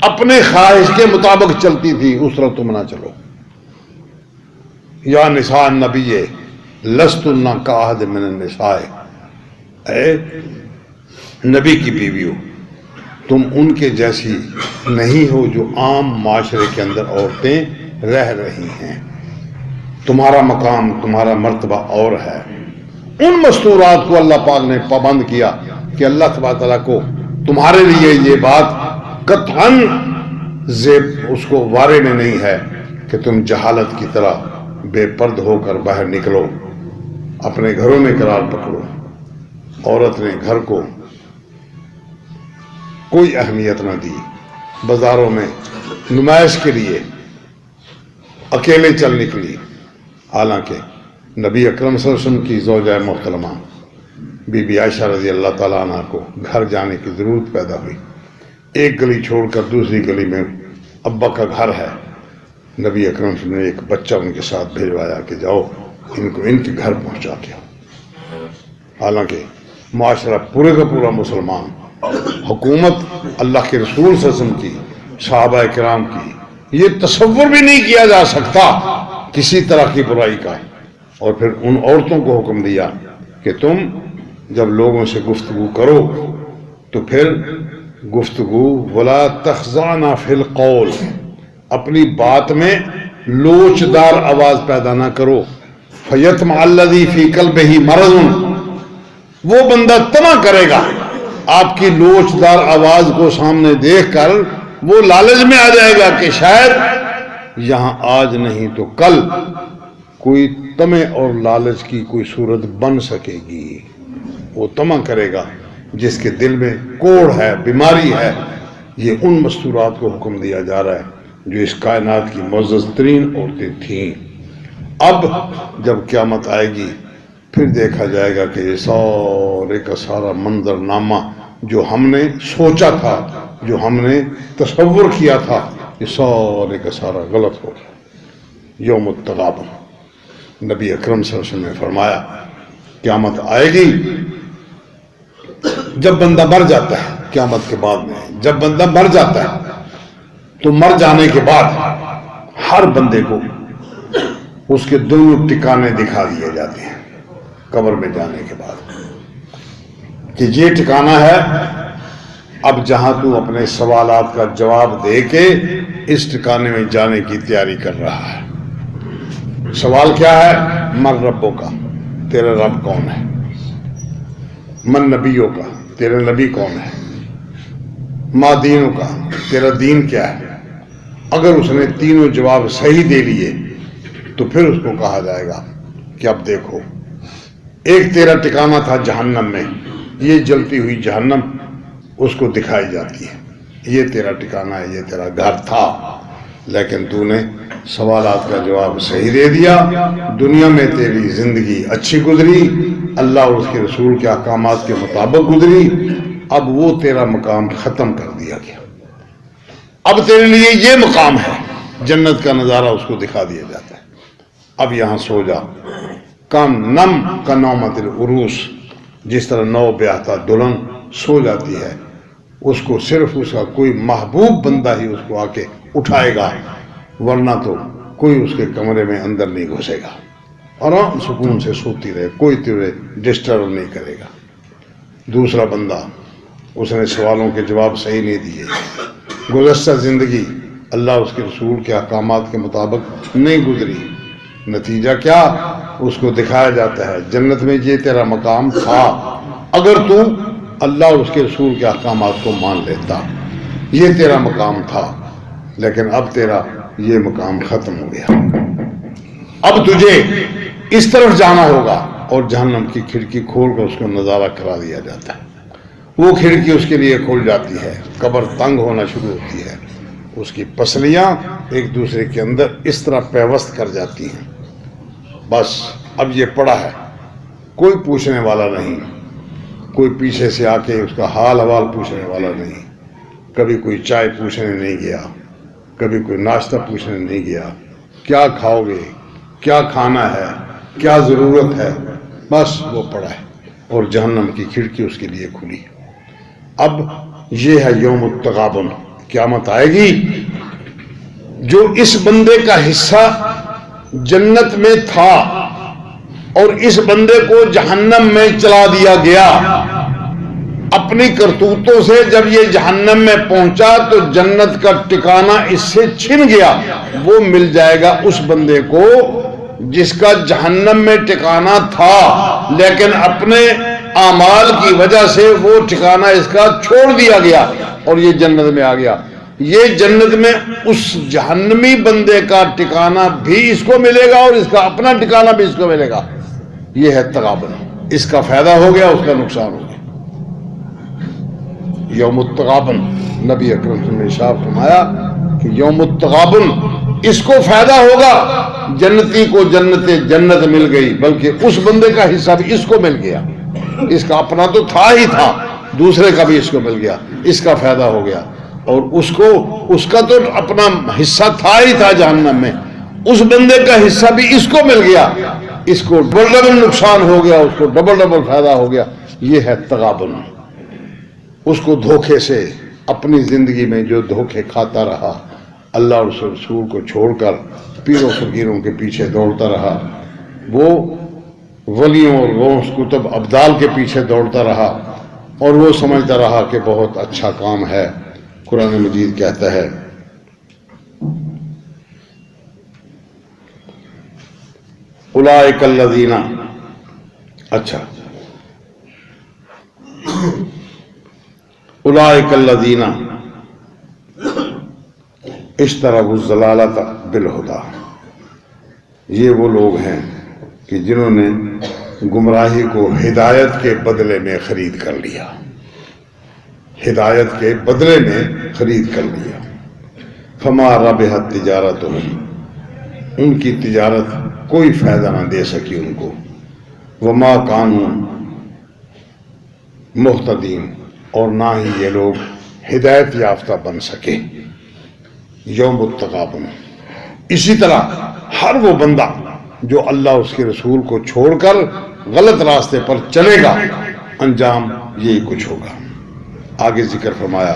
اپنے خواہش کے مطابق چلتی تھی، اس طرح تم نہ چلو۔ یا نساء النبی لستن کاحد من النساء، اے نبی کی بیویوں، تم ان کے جیسی نہیں ہو جو عام معاشرے کے اندر عورتیں رہ رہی ہیں. تمہارا مقام، تمہارا مرتبہ اور ہے. ان مستورات کو اللہ پاک نے پابند کیا کہ اللہ تبارک تعالیٰ کو تمہارے لیے یہ بات قطعاً اس کو وارے میں نہیں ہے کہ تم جہالت کی طرح بے پرد ہو کر باہر نکلو، اپنے گھروں میں قرار پکڑو. عورت نے گھر کو کوئی اہمیت نہ دی، بازاروں میں نمائش کے لیے اکیلے چل نکلی. حالانکہ نبی اکرم صلی اللہ علیہ وسلم کی زوجہ محترمہ بی بی عائشہ رضی اللہ تعالیٰ عنہ کو گھر جانے کی ضرورت پیدا ہوئی. ایک گلی چھوڑ کر دوسری گلی میں ابا کا گھر ہے. نبی اکرم صلی اللہ علیہ وسلم نے ایک بچہ ان کے ساتھ بھیجوایا کہ جاؤ ان کو ان کے گھر پہنچا کے. حالانکہ معاشرہ پورے کا پورا مسلمان، حکومت اللہ کے رسول صلی اللہ علیہ وسلم کی، صحابہ کرام کی، یہ تصور بھی نہیں کیا جا سکتا کسی طرح کی برائی کا. اور پھر ان عورتوں کو حکم دیا کہ تم جب لوگوں سے گفتگو کرو تو پھر گفتگو ولا تخضعن فی القول، اپنی بات میں لوچدار آواز پیدا نہ کرو. فیطمع الذی فی قلبہ مرض، وہ بندہ طمع کرے گا آپ کی لوچدار آواز کو سامنے دیکھ کر، وہ لالچ میں آ جائے گا کہ شاید یہاں آج نہیں تو کل کوئی طمع اور لالچ کی کوئی صورت بن سکے گی. وہ طمع کرے گا جس کے دل میں کوڑ ہے، بیماری ہے. یہ ان مستورات کو حکم دیا جا رہا ہے جو اس کائنات کی معزز ترین عورتیں تھیں. اب جب قیامت آئے گی پھر دیکھا جائے گا کہ یہ سارے کا سارا منظر نامہ جو ہم نے سوچا تھا، جو ہم نے تصور کیا تھا، یہ سارے کا سارا غلط ہو گیا. یوم التغابن، نبی اکرم صلی اللہ علیہ وسلم نے فرمایا قیامت آئے گی جب بندہ مر جاتا ہے. قیامت کے بعد میں جب بندہ مر جاتا ہے تو مر جانے کے بعد ہر بندے کو اس کے دونوں ٹکانے دکھا دیے جاتے ہیں قبر میں جانے کے بعد کہ یہ ٹھکانہ ہے اب جہاں تو اپنے سوالات کا جواب دے کے اس ٹھکانے میں جانے کی تیاری کر رہا ہے. سوال کیا ہے؟ من ربوں کا، تیرا رب کون ہے؟ من نبیوں کا، تیرا نبی کون ہے؟ ما دینوں کا، تیرا دین کیا ہے؟ اگر اس نے تینوں جواب صحیح دے لیے تو پھر اس کو کہا جائے گا کہ اب دیکھو، ایک تیرا ٹھکانہ تھا جہنم میں، یہ جلتی ہوئی جہنم اس کو دکھائی جاتی ہے، یہ تیرا ٹھکانہ ہے، یہ تیرا گھر تھا، لیکن تو نے سوالات کا جواب صحیح دے دیا. دنیا میں تیری زندگی اچھی گزری، اللہ اور اس کے رسول کے احکامات کے مطابق گزری. اب وہ تیرا مقام ختم کر دیا گیا، اب تیرے لیے یہ مقام ہے. جنت کا نظارہ اس کو دکھا دیا جاتا ہے. اب یہاں سو جا. کم نم کا نومت العروس، جس طرح نو بیاہتا دلہن سو جاتی ہے، اس کو صرف اس کا کوئی محبوب بندہ ہی اس کو آ کے اٹھائے گا، ورنہ تو کوئی اس کے کمرے میں اندر نہیں گھسے گا. آرام سکون سے سوتی رہے، کوئی تجھے ڈسٹرب نہیں کرے گا. دوسرا بندہ، اس نے سوالوں کے جواب صحیح نہیں دیے، گزشتہ زندگی اللہ اس کے رسول کے احکامات کے مطابق نہیں گزری. نتیجہ کیا؟ اس کو دکھایا جاتا ہے جنت میں یہ تیرا مقام تھا اگر تو اللہ اور اس کے رسول کے احکامات کو مان لیتا، یہ تیرا مقام تھا، لیکن اب تیرا یہ مقام ختم ہو گیا. اب تجھے اس طرف جانا ہوگا. اور جہنم کی کھڑکی کھول کر اس کو نظارہ کرا دیا جاتا ہے. وہ کھڑکی اس کے لیے کھل جاتی ہے، قبر تنگ ہونا شروع ہوتی ہے، اس کی پسلیاں ایک دوسرے کے اندر اس طرح پیوست کر جاتی ہیں. بس اب یہ پڑا ہے، کوئی پوچھنے والا نہیں، کوئی پیچھے سے آ کے اس کا حال حوال پوچھنے والا نہیں. کبھی کوئی چائے پوچھنے نہیں گیا، کبھی کوئی ناشتہ پوچھنے نہیں گیا، کیا کھاؤ گے، کیا کھانا ہے، کیا ضرورت ہے. بس وہ پڑا ہے اور جہنم کی کھڑکی اس کے لیے کھلی. اب یہ ہے یوم التغابن. قیامت آئے گی، جو اس بندے کا حصہ جنت میں تھا اور اس بندے کو جہنم میں چلا دیا گیا. اپنی کرتوتوں سے جب یہ جہنم میں پہنچا تو جنت کا ٹکانہ اس سے چھن گیا، وہ مل جائے گا اس بندے کو جس کا جہنم میں ٹکانہ تھا لیکن اپنے اعمال کی وجہ سے وہ ٹکانہ اس کا چھوڑ دیا گیا اور یہ جنت میں آ گیا۔ یہ جنت میں اس جہنمی بندے کا ٹکانہ بھی اس کو ملے گا اور اس کا اپنا ٹکانہ بھی اس کو ملے گا۔ یہ ہے تغابن، اس کا فائدہ ہو گیا، اس کا نقصان ہو گیا۔ یوم التغابن، نبی اکرم صلی اللہ علیہ وسلم نے ارشاد فرمایا کہ یوم التغابن، اس کو فائدہ ہوگا، جنتی کو جنت مل گئی، بلکہ اس بندے کا حصہ بھی اس کو مل گیا۔ اس کا اپنا تو تھا ہی تھا، دوسرے کا بھی اس کو مل گیا، اس کا فائدہ ہو گیا۔ اور اس کا تو اپنا حصہ تھا ہی تھا جہنم میں، اس بندے کا حصہ بھی اس کو مل گیا، اس کو ڈبل نقصان ہو گیا، اس کو ڈبل فائدہ ہو گیا۔ یہ ہے تغابن۔ اس کو دھوکے سے اپنی زندگی میں جو دھوکے کھاتا رہا، اللہ اور رسول کو چھوڑ کر پیروں فقیروں کے پیچھے دوڑتا رہا، وہ ولیوں اور غوث کتب ابدال کے پیچھے دوڑتا رہا اور وہ سمجھتا رہا کہ بہت اچھا کام ہے۔ قرآن مجید کہتا ہے اولئک الذین، اچھا اولئک الذین اشتروا الضلالۃ بالہدی، یہ وہ لوگ ہیں کہ جنہوں نے گمراہی کو ہدایت کے بدلے میں خرید کر لیا، ہدایت کے بدلے میں خرید کر لیا۔ فما ربحت تجارتہم، ان کی تجارت کوئی فائدہ نہ دے سکی ان کو۔ وما کانوا مہتدین، اور نہ ہی یہ لوگ ہدایت یافتہ بن سکے۔ یوم التغابن۔ اسی طرح ہر وہ بندہ جو اللہ اس کے رسول کو چھوڑ کر غلط راستے پر چلے گا، انجام یہی کچھ ہوگا۔ آگے ذکر فرمایا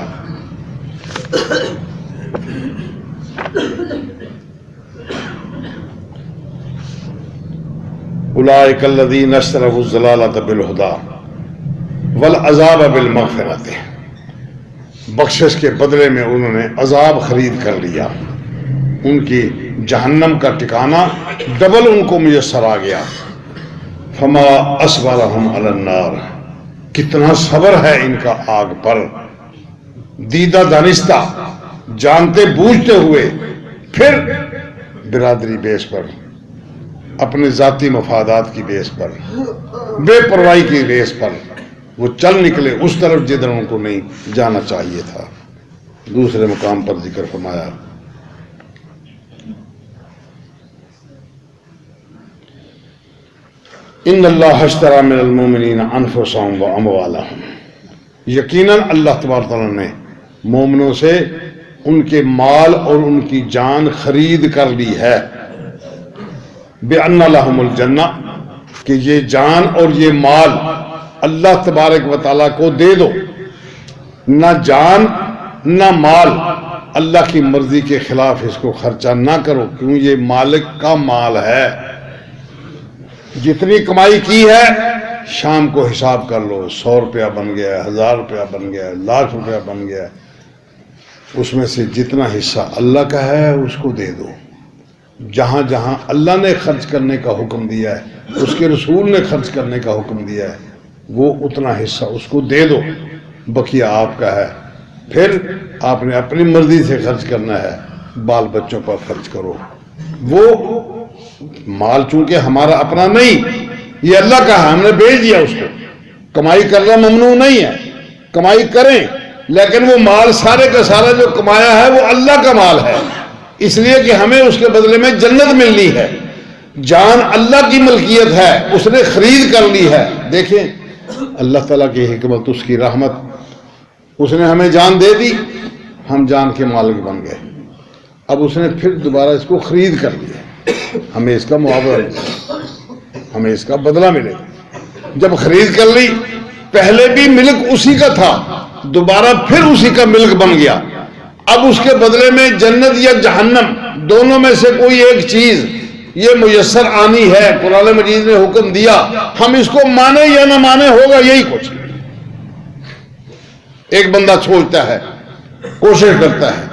اولئک الذین اشتروا الضلالۃ بالہدی والعذاب بالمغفرۃ، بخشش کے بدلے میں انہوں نے عذاب خرید کر لیا، ان کی جہنم کا ٹھکانہ ڈبل ان کو میسر آ گیا۔ فما اصبرہم علی النار، کتنا صبر ہے ان کا آگ پر، دیدہ دانستہ، جانتے بوجھتے ہوئے، پھر برادری بیس پر، اپنے ذاتی مفادات کی بیس پر، بے پرواہی کی بیس پر وہ چل نکلے اس طرف جدھر ان کو نہیں جانا چاہیے تھا۔ دوسرے مقام پر ذکر فرمایا ان اللہ اشتری من المؤمنین انفسهم واموالهم، یقیناً اللہ تبارک تعالیٰ نے مومنوں سے ان کے مال اور ان کی جان خرید کر لی ہے۔ بِأَنَّ لَهُمُ الْجَنَّةَ، کہ یہ جان اور یہ مال اللہ تبارک و تعالیٰ کو دے دو، نہ جان نہ مال اللہ کی مرضی کے خلاف اس کو خرچہ نہ کرو، کیوں یہ مالک کا مال ہے۔ جتنی کمائی کی ہے شام کو حساب کر لو، 100 روپیہ بن گیا ہے، 1000 روپیہ بن گیا ہے، 1,00,000 روپیہ بن گیا ہے، اس میں سے جتنا حصہ اللہ کا ہے اس کو دے دو۔ جہاں جہاں اللہ نے خرچ کرنے کا حکم دیا ہے، اس کے رسول نے خرچ کرنے کا حکم دیا ہے، وہ اتنا حصہ اس کو دے دو، بقیہ آپ کا ہے۔ پھر آپ نے اپنی مرضی سے خرچ کرنا ہے، بال بچوں پر خرچ کرو۔ وہ مال چونکہ ہمارا اپنا نہیں، یہ اللہ کا ہے، ہم نے بھیج دیا اس کو۔ کمائی کرنا ممنوع نہیں ہے، کمائی کریں، لیکن وہ مال سارے کا سارا جو کمایا ہے وہ اللہ کا مال ہے، اس لیے کہ ہمیں اس کے بدلے میں جنت ملنی ہے۔ جان اللہ کی ملکیت ہے، اس نے خرید کر لی ہے۔ دیکھیں اللہ تعالیٰ کی حکمت، اس کی رحمت، اس نے ہمیں جان دے دی، ہم جان کے مالک بن گئے، اب اس نے پھر دوبارہ اس کو خرید کر لیا، ہمیں اس کا معاوضہ ملے گا، ہمیں اس کا بدلہ ملے گا۔ جب خرید کر لی، پہلے بھی ملک اسی کا تھا، دوبارہ پھر اسی کا ملک بن گیا، اب اس کے بدلے میں جنت یا جہنم دونوں میں سے کوئی ایک چیز یہ میسر آنی ہے۔ قرآن مجید نے حکم دیا، ہم اس کو مانے یا نہ مانے، ہوگا یہی کچھ۔ ایک بندہ سوچتا ہے، کوشش کرتا ہے،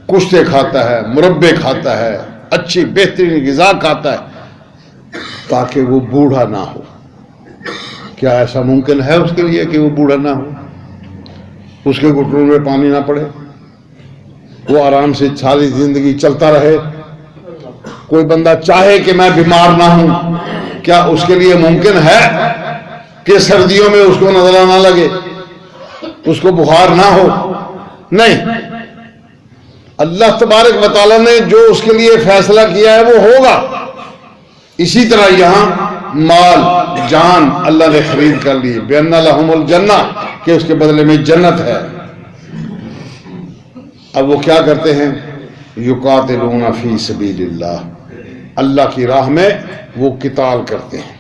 کشتے کھاتا ہے، مربے کھاتا ہے، اچھی بہترین غذا کھاتا ہے تاکہ وہ بوڑھا نہ ہو۔ کیا ایسا ممکن ہے اس کے لیے کہ وہ بوڑھا نہ ہو؟ اس کے گھٹنوں میں پانی نہ پڑے، وہ آرام سے ساری زندگی چلتا رہے؟ کوئی بندہ چاہے کہ میں بیمار نہ ہوں، کیا اس کے لیے ممکن ہے کہ سردیوں میں اس کو نزلہ نہ لگے، اس کو بخار نہ ہو؟ نہیں، اللہ تبارک و تعالیٰ نے جو اس کے لیے فیصلہ کیا ہے وہ ہوگا۔ اسی طرح یہاں مال جان اللہ نے خرید کر لی، بِأَنَّ لَهُمُ الْجَنَّةَ کہ اس کے بدلے میں جنت ہے۔ اب وہ کیا کرتے ہیں؟ یقاتلون فی سبیل اللہ، اللہ کی راہ میں وہ قتال کرتے ہیں۔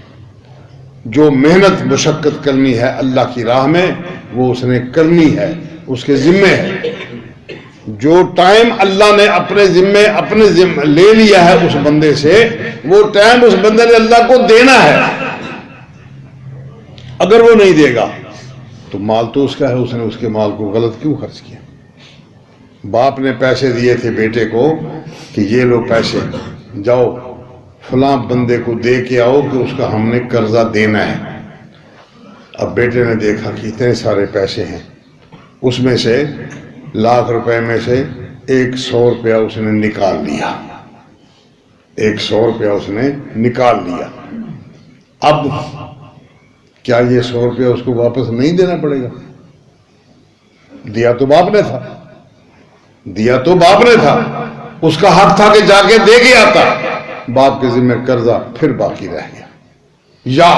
جو محنت مشقت کرنی ہے اللہ کی راہ میں وہ اس نے کرنی ہے، اس کے ذمے ہے۔ جو ٹائم اللہ نے اپنے ذمے لے لیا ہے اس بندے سے، وہ ٹائم اس بندے نے اللہ کو دینا ہے۔ اگر وہ نہیں دے گا تو مال تو اس کا ہے، اس نے اس کے مال کو غلط کیوں خرچ کیا؟ باپ نے پیسے دیے تھے بیٹے کو کہ یہ لو پیسے، جاؤ فلاں بندے کو دے کے آؤ کہ اس کا ہم نے قرضہ دینا ہے۔ اب بیٹے نے دیکھا کہ اتنے سارے پیسے ہیں، اس میں سے 1,00,000 روپے میں سے 100 روپیہ اس نے نکال لیا، 100 روپیہ اس نے نکال لیا۔ اب کیا یہ 100 روپیہ اس کو واپس نہیں دینا پڑے گا؟ دیا تو باپ نے تھا، دیا تو باپ نے تھا، اس کا حق تھا کہ جا کے دے کے آتا، باپ کے ذمہ قرضہ پھر باقی رہ گیا۔ یا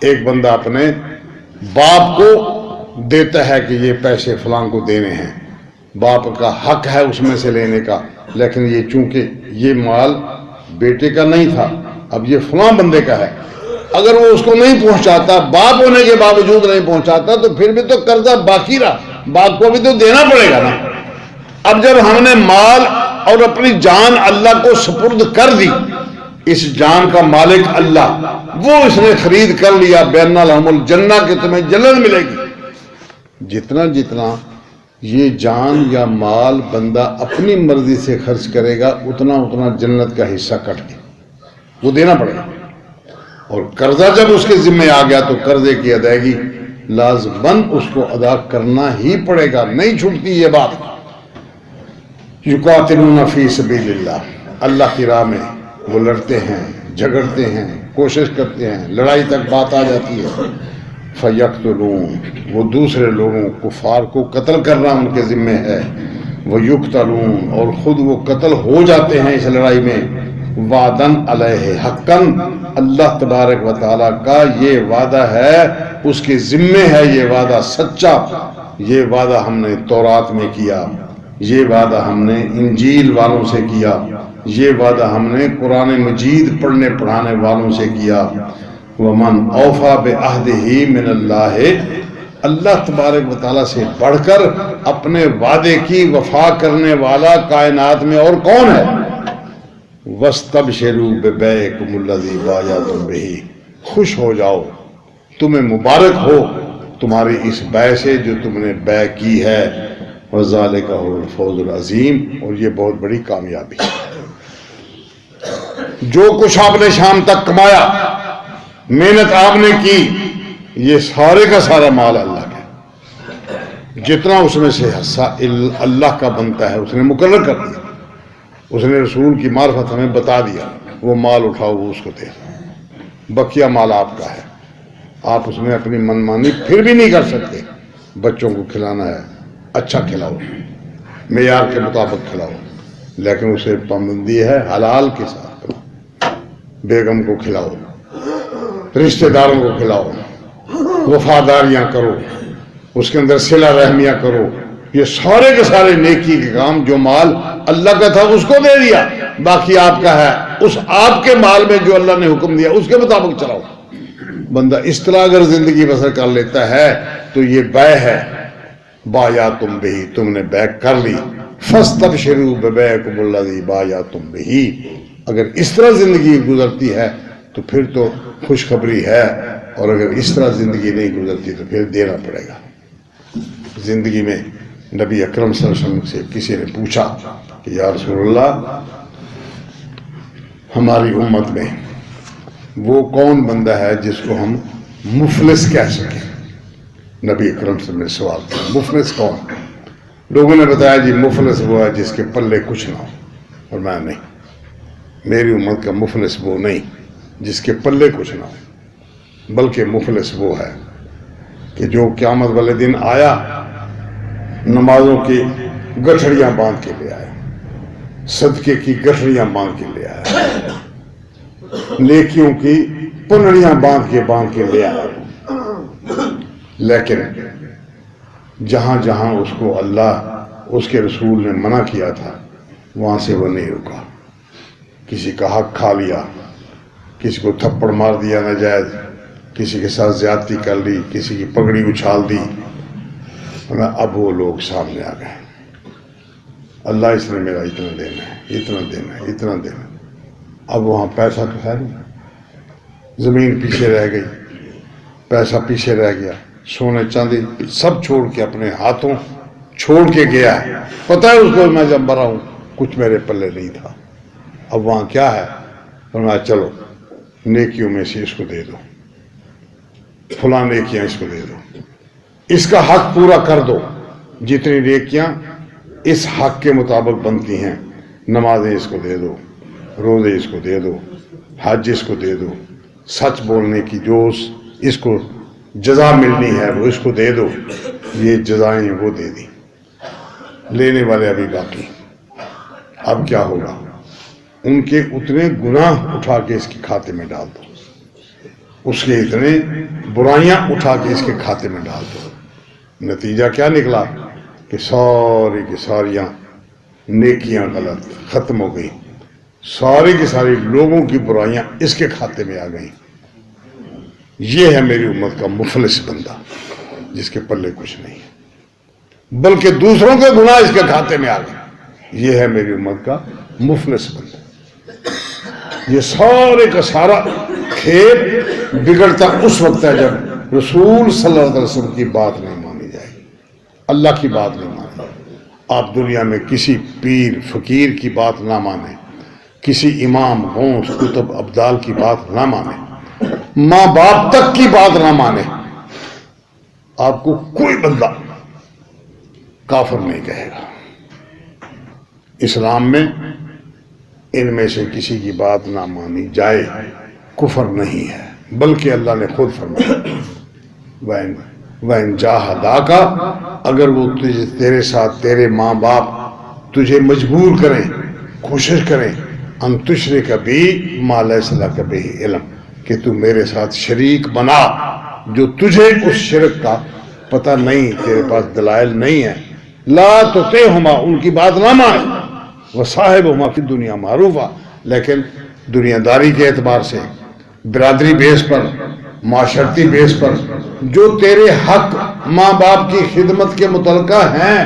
ایک بندہ اپنے باپ کو دیتا ہے کہ یہ پیسے فلاں کو دینے ہیں، باپ کا حق ہے اس میں سے لینے کا، لیکن یہ چونکہ یہ مال بیٹے کا نہیں تھا، اب یہ فلاں بندے کا ہے، اگر وہ اس کو نہیں پہنچاتا، باپ ہونے کے باوجود نہیں پہنچاتا، تو پھر بھی تو قرضہ باقی رہا، باپ کو بھی تو دینا پڑے گا نا۔ اب جب ہم نے مال اور اپنی جان اللہ کو سپرد کر دی، اس جان کا مالک اللہ، وہ اس نے خرید کر لیا، بِأَنَّ لَهُمُ الْجَنَّةَ کہ تمہیں جنت ملے گی۔ جتنا جتنا یہ جان یا مال بندہ اپنی مرضی سے خرچ کرے گا، اتنا اتنا جنت کا حصہ کٹ گیا، وہ دینا پڑے گا۔ اور قرضہ جب اس کے ذمہ آ گیا تو قرضے کی ادائیگی لازماً اس کو ادا کرنا ہی پڑے گا، نہیں چھوٹتی یہ بات۔ یقاتلون فی سبیل اللہ، اللہ کی راہ میں وہ لڑتے ہیں، جھگڑتے ہیں، کوشش کرتے ہیں، لڑائی تک بات آ جاتی ہے۔ فیقتلون، وہ دوسرے لوگوں کفار کو قتل کرنا ان کے ذمہ ہے، ویقتلون، اور خود وہ قتل ہو جاتے ہیں اس لڑائی میں۔ وعدن علیہ حقاً، اللہ تبارک و تعالیٰ کا یہ وعدہ ہے، اس کے ذمے ہے یہ وعدہ سچا۔ یہ وعدہ ہم نے تورات میں کیا، یہ وعدہ ہم نے انجیل والوں سے کیا، یہ وعدہ ہم نے قرآن مجید پڑھنے پڑھانے والوں سے کیا۔ وَمَنْ أَوْفَى بِعَهْدِهِ مِنَ اللَّهِ، اللہ تبارک و تعالیٰ سے بڑھ کر اپنے وعدے کی وفا کرنے والا کائنات میں اور کون ہے؟ وَاسْتَبْشِرُوا بِبَيْعِكُمُ الَّذِي بَايَعْتُمْ بِهِ، خوش ہو جاؤ، تمہیں مبارک ہو تمہاری اس بیع سے جو تم نے بیع کی ہے۔ وَذَلِكَ هُوَ الْفَوْزُ الْعَظِيمُ، اور یہ بہت بڑی کامیابی ہے۔ جو کچھ آپ نے شام تک کمایا، محنت آپ نے کی، یہ سارے کا سارا مال اللہ کا، جتنا اس میں سے حصہ اللہ کا بنتا ہے اس نے مقرر کر دیا، اس نے رسول کی معرفت ہمیں بتا دیا، وہ مال اٹھاؤ وہ اس کو دے، بقیہ مال آپ کا ہے، آپ اس میں اپنی منمانی پھر بھی نہیں کر سکتے۔ بچوں کو کھلانا ہے، اچھا کھلاؤ، معیار کے مطابق کھلاؤ، لیکن اسے پابندی ہے حلال کے ساتھ کرو۔ بیگم کو کھلاؤ، رشتہ داروں کو کھلاؤ، وفاداریاں کرو، اس کے اندر صلہ رحمیاں کرو، یہ سارے کے سارے نیکی کے کام۔ جو مال اللہ کا تھا اس کو دے دیا، باقی آپ کا ہے، اس آپ کے مال میں جو اللہ نے حکم دیا اس کے مطابق چلاؤ۔ بندہ اس طرح اگر زندگی بسر کر لیتا ہے تو یہ بیع ہے، بایعتم بہ، تم نے بیع کر لی۔ فاستبشروا ببیعکم الذی بایعتم بہ، اگر اس طرح زندگی گزرتی ہے تو پھر تو خوشخبری ہے، اور اگر اس طرح زندگی نہیں گزرتی تو پھر دینا پڑے گا۔ زندگی میں نبی اکرم صلی اللہ علیہ وسلم سے کسی نے پوچھا کہ یا رسول اللہ ہماری امت میں وہ کون بندہ ہے جس کو ہم مفلس کہہ سکیں؟ نبی اکرم صلی اللہ علیہ وسلم نے سوال کیا مفلس کون؟ لوگوں نے بتایا جی مفلس وہ ہے جس کے پلے کچھ نہ ہو. اور میں نہیں، میری امت کا مفلس وہ نہیں جس کے پلے کچھ نہ ہو، بلکہ مفلس وہ ہے کہ جو قیامت والے دن آیا نمازوں کی گٹھڑیاں باندھ کے لے آیا، صدقے کی گٹھڑیاں باندھ کے لے آیا، نیکیوں کی پنڑیاں باندھ کے لے آیا، لیکن جہاں جہاں اس کو اللہ اس کے رسول نے منع کیا تھا وہاں سے وہ نہیں رکا. کسی کا حق کھا لیا، کسی کو تھپڑ مار دیا ناجائز، کسی کے ساتھ زیادتی کر لی، کسی کی پگڑی اچھال دی. اب وہ لوگ سامنے آ گئے، اللہ اس نے میرا اتنا دینا ہے، اتنا دینا ہے، اتنا دینا ہے. اب وہاں پیسہ تو ہے نہیں، زمین پیچھے رہ گئی، پیسہ پیچھے رہ گیا، سونے چاندی سب چھوڑ کے اپنے ہاتھوں چھوڑ کے گیا ہے. پتہ ہے اس کو میں جب مرا ہوں کچھ میرے پلے نہیں تھا. اب وہاں کیا ہے؟ فرمایا چلو نیکیوں میں سے اس کو دے دو، فلاں نیکیاں اس کو دے دو، اس کا حق پورا کر دو. جتنی نیکیاں اس حق کے مطابق بنتی ہیں، نمازیں اس کو دے دو، روزے اس کو دے دو، حج اس کو دے دو، سچ بولنے کی جو اس کو جزا ملنی ہے وہ اس کو دے دو. یہ جزائیں وہ دے دی، لینے والے ابھی باقی. اب کیا ہوگا؟ ان کے اتنے گناہ اٹھا کے اس کے کھاتے میں ڈال دو، اس کے اتنے برائیاں اٹھا کے اس کے کھاتے میں ڈال دو. نتیجہ کیا نکلا کہ ساری کی ساریاں نیکیاں غلط ختم ہو گئی، ساری کی ساری لوگوں کی برائیاں اس کے کھاتے میں آ گئیں. یہ ہے میری امت کا مفلس بندہ جس کے پلے کچھ نہیں ہے، بلکہ دوسروں کے گناہ اس کے کھاتے میں آ گئے. یہ ہے میری امت کا مفلس بندہ. یہ سارے کا سارا کھیل بگڑتا اس وقت ہے جب رسول صلی اللہ علیہ وسلم کی بات نہیں مانی جائے گی، اللہ کی بات نہیں مانی. آپ دنیا میں کسی پیر فقیر کی بات نہ مانیں، کسی امام غوث کتب ابدال کی بات نہ مانیں، ماں باپ تک کی بات نہ مانیں، آپ کو کوئی بندہ کافر نہیں کہے گا. اسلام میں ان میں سے کسی کی بات نہ مانی جائے کفر نہیں ہے، بلکہ اللہ نے خود فرمایا وَإِن جَاهَدَاكَ، اگر وہ تیرے ساتھ تیرے ماں باپ تجھے مجبور کریں، کوشش کریں، ان تشرک بی ما لیس لک بہ علم، کہ تو میرے ساتھ شریک بنا جو تجھے اس شرک کا پتہ نہیں، تیرے پاس دلائل نہیں ہے. لا تطعہما، ان کی بات نہ مان، وصاحبہما فی الدنیا معروفا، لیکن دنیا داری کے اعتبار سے، برادری بیس پر، معاشرتی بیس پر جو تیرے حق ماں باپ کی خدمت کے متعلقہ ہیں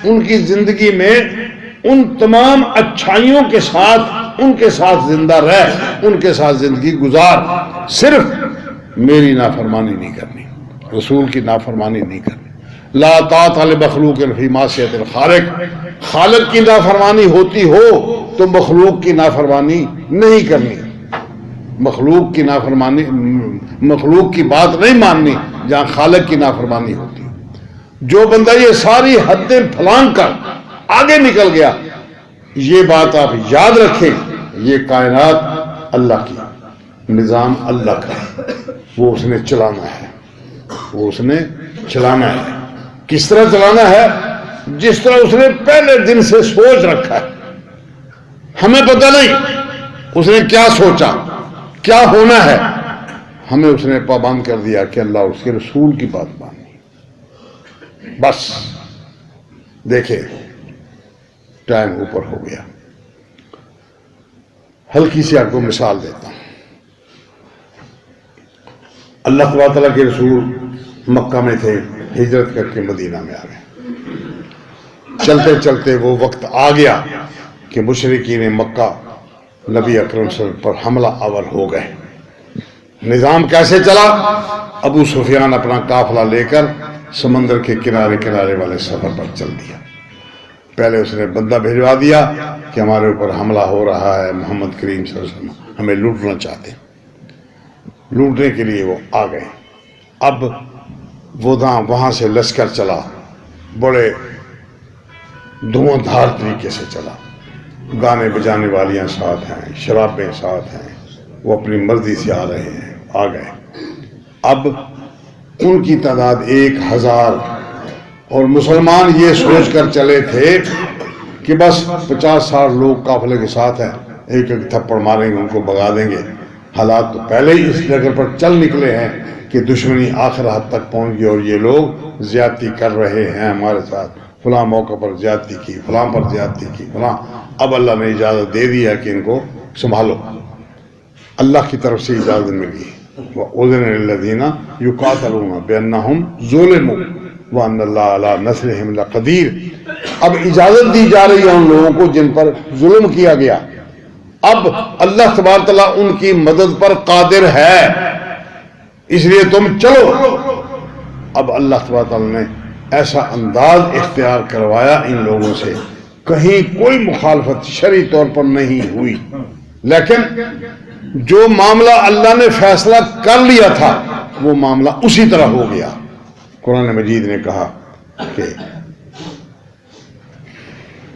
ان کی زندگی میں ان تمام اچھائیوں کے ساتھ ان کے ساتھ زندہ رہ، ان کے ساتھ زندگی گزار. صرف میری نافرمانی نہیں کرنی، رسول کی نافرمانی نہیں کرنی. لا طاعۃ لمخلوق فی معصیۃ الخالق، خالق کی نافرمانی ہوتی ہو تو مخلوق کی نافرمانی نہیں کرنی، مخلوق کی نافرمانی، مخلوق کی بات نہیں ماننی جہاں خالق کی نافرمانی ہوتی. جو بندہ یہ ساری حدیں پھلانگ کر آگے نکل گیا، یہ بات آپ یاد رکھیں، یہ کائنات اللہ کی، نظام اللہ کا، وہ اس نے چلانا ہے، وہ اس نے چلانا ہے. کس طرح چلانا ہے؟ جس طرح اس نے پہلے دن سے سوچ رکھا ہے. ہمیں پتہ نہیں اس نے کیا سوچا، کیا ہونا ہے، ہمیں اس نے پابند کر دیا کہ اللہ اس کے رسول کی بات ماننی. بس دیکھیں ٹائم اوپر ہو گیا. ہلکی سی آپ کو مثال دیتا ہوں. اللہ تعالیٰ کے رسول مکہ میں تھے، ہجرت کر کے مدینہ میں آ گئے. چلتے چلتے وہ وقت آ گیا کہ مشرکین مکہ نبی اکرم صلی اللہ علیہ وسلم پر حملہ آور ہو گئے. نظام کیسے چلا؟ ابو سفیان اپنا قافلہ لے کر سمندر کے کنارے کنارے والے سفر پر چل دیا۔ پہلے اس نے بندہ بھیجوا دیا کہ ہمارے اوپر حملہ ہو رہا ہے، محمد کریم صلی اللہ علیہ وسلم ہمیں لوٹنا چاہتے ہیں۔ لوٹنے کے لیے وہ آ گئے۔ اب وہ وہاں سے لشکر چلا، بڑے دھواں دھار طریقے سے چلا، گانے بجانے والیاں ساتھ ہیں، شرابیں ساتھ ہیں، وہ اپنی مرضی سے آ رہے ہیں، آ گئے۔ اب ان کی تعداد 1000، اور مسلمان یہ سوچ کر چلے تھے کہ بس 50-60 لوگ قافلے کے ساتھ ہیں، ایک ایک تھپڑ ماریں گے، ان کو بگا دیں گے۔ حالات تو پہلے ہی اس جگہ پر چل نکلے ہیں کہ دشمنی آخر حد تک پہنچ گئی، اور یہ لوگ زیادتی کر رہے ہیں ہمارے ساتھ، فلاں موقع پر زیادتی کی، فلاں پر زیادتی کی، فلاں۔ اب اللہ نے اجازت دے دی ہے کہ ان کو سنبھالو، اللہ کی طرف سے اجازت ملی۔ وَأُذِنَ لِلَّذِينَ يُقَاتَلُونَ بِأَنَّهُمْ ظُلِمُوا وَأَنَّ اللَّهَ عَلَىٰ نَصْرِهِمْ لَقَدِيرٌ۔ اب اجازت دی جا رہی ہے ان لوگوں کو جن پر ظلم کیا گیا، اب اللہ تبارک تعالیٰ ان کی مدد پر قادر ہے، اس لیے تم چلو۔ اب اللہ تبارک تعالیٰ نے ایسا انداز اختیار کروایا ان لوگوں سے، کہیں کوئی مخالفت شرعی طور پر نہیں ہوئی، لیکن جو معاملہ اللہ نے فیصلہ کر لیا تھا وہ معاملہ اسی طرح ہو گیا۔ قرآن مجید نے کہا کہ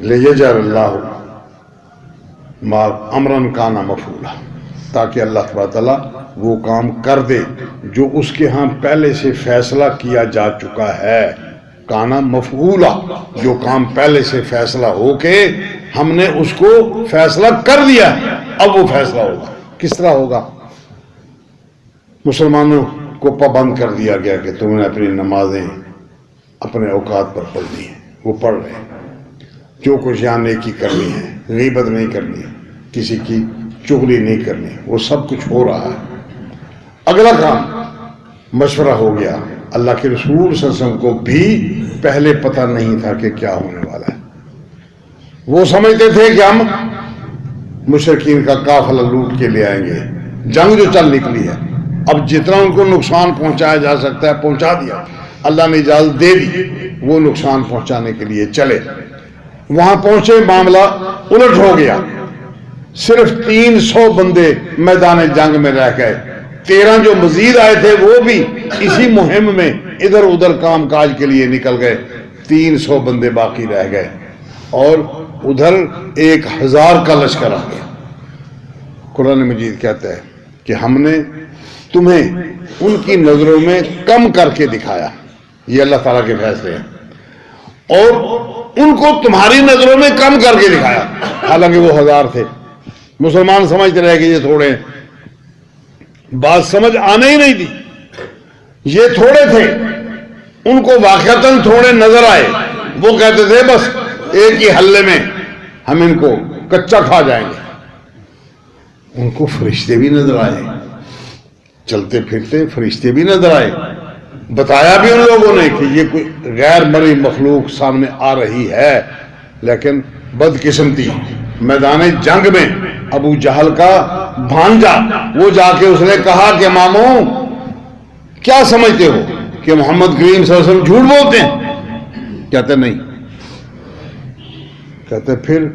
لِيَجْعَلَ اللَّهُ مَا أَمْرًا كَانَ مَفْعُولًا، تاکہ اللہ تبارک تعالیٰ وہ کام کر دے جو اس کے ہاں پہلے سے فیصلہ کیا جا چکا ہے۔ کانا مفعولا، جو کام پہلے سے فیصلہ ہو کے ہم نے اس کو فیصلہ کر دیا ہے، اب وہ فیصلہ ہوگا۔ کس طرح ہوگا؟ مسلمانوں کو پابند کر دیا گیا کہ تم نے اپنی نمازیں اپنے اوقات پر پڑھنی ہیں، وہ پڑھ رہے ہیں۔ جو کچھ یہاں نیکی کرنی ہے، غیبت نہیں کرنی ہے، کسی کی چغلی نہیں کرنی، وہ سب کچھ ہو رہا ہے۔ اگلا کام مشورہ ہو گیا۔ اللہ کے رسول صلی اللہ علیہ وسلم کو بھی پہلے پتہ نہیں تھا کہ کیا ہونے والا ہے۔ وہ سمجھتے تھے کہ ہم مشرکین کا قافلہ لوٹ کے لے آئیں گے، جنگ جو چل نکلی ہے، اب جتنا ان کو نقصان پہنچایا جا سکتا ہے پہنچا دیا، اللہ نے اجازت دے دی، وہ نقصان پہنچانے کے لیے چلے۔ وہاں پہنچے، معاملہ الٹ ہو گیا، صرف 300 بندے میدان جنگ میں رہ گئے، 13 جو مزید آئے تھے وہ بھی اسی مہم میں ادھر ادھر کام کاج کے لیے نکل گئے، 300 بندے باقی رہ گئے، اور ادھر 1000 کا لشکر آ گیا۔ قرآن مجید کہتا ہے کہ ہم نے تمہیں ان کی نظروں میں کم کر کے دکھایا، یہ اللہ تعالیٰ کے فیصلے ہیں، اور ان کو تمہاری نظروں میں کم کر کے دکھایا، حالانکہ وہ 1000 تھے۔ مسلمان سمجھتے رہے کہ یہ تھوڑے ہیں، بات سمجھ آنے ہی نہیں دی، یہ تھوڑے تھے، ان کو واقعتاً تھوڑے نظر آئے، وہ کہتے تھے بس ایک ہی حلے میں ہم ان کو کچا کھا جائیں گے۔ ان کو فرشتے بھی نظر آئے، چلتے پھرتے فرشتے بھی نظر آئے، بتایا بھی ان لوگوں نے کہ یہ کوئی غیر مرئی مخلوق سامنے آ رہی ہے، لیکن بدقسمتی میدان جنگ میں ابو جہل کا بھانجا وہ جا کے اس نے کہا کہ ماموں کیا سمجھتے ہو کہ محمد کریم صلی اللہ علیہ وسلم جھوٹ بولتے ہیں؟ کہتے نہیں۔ کہتے پھر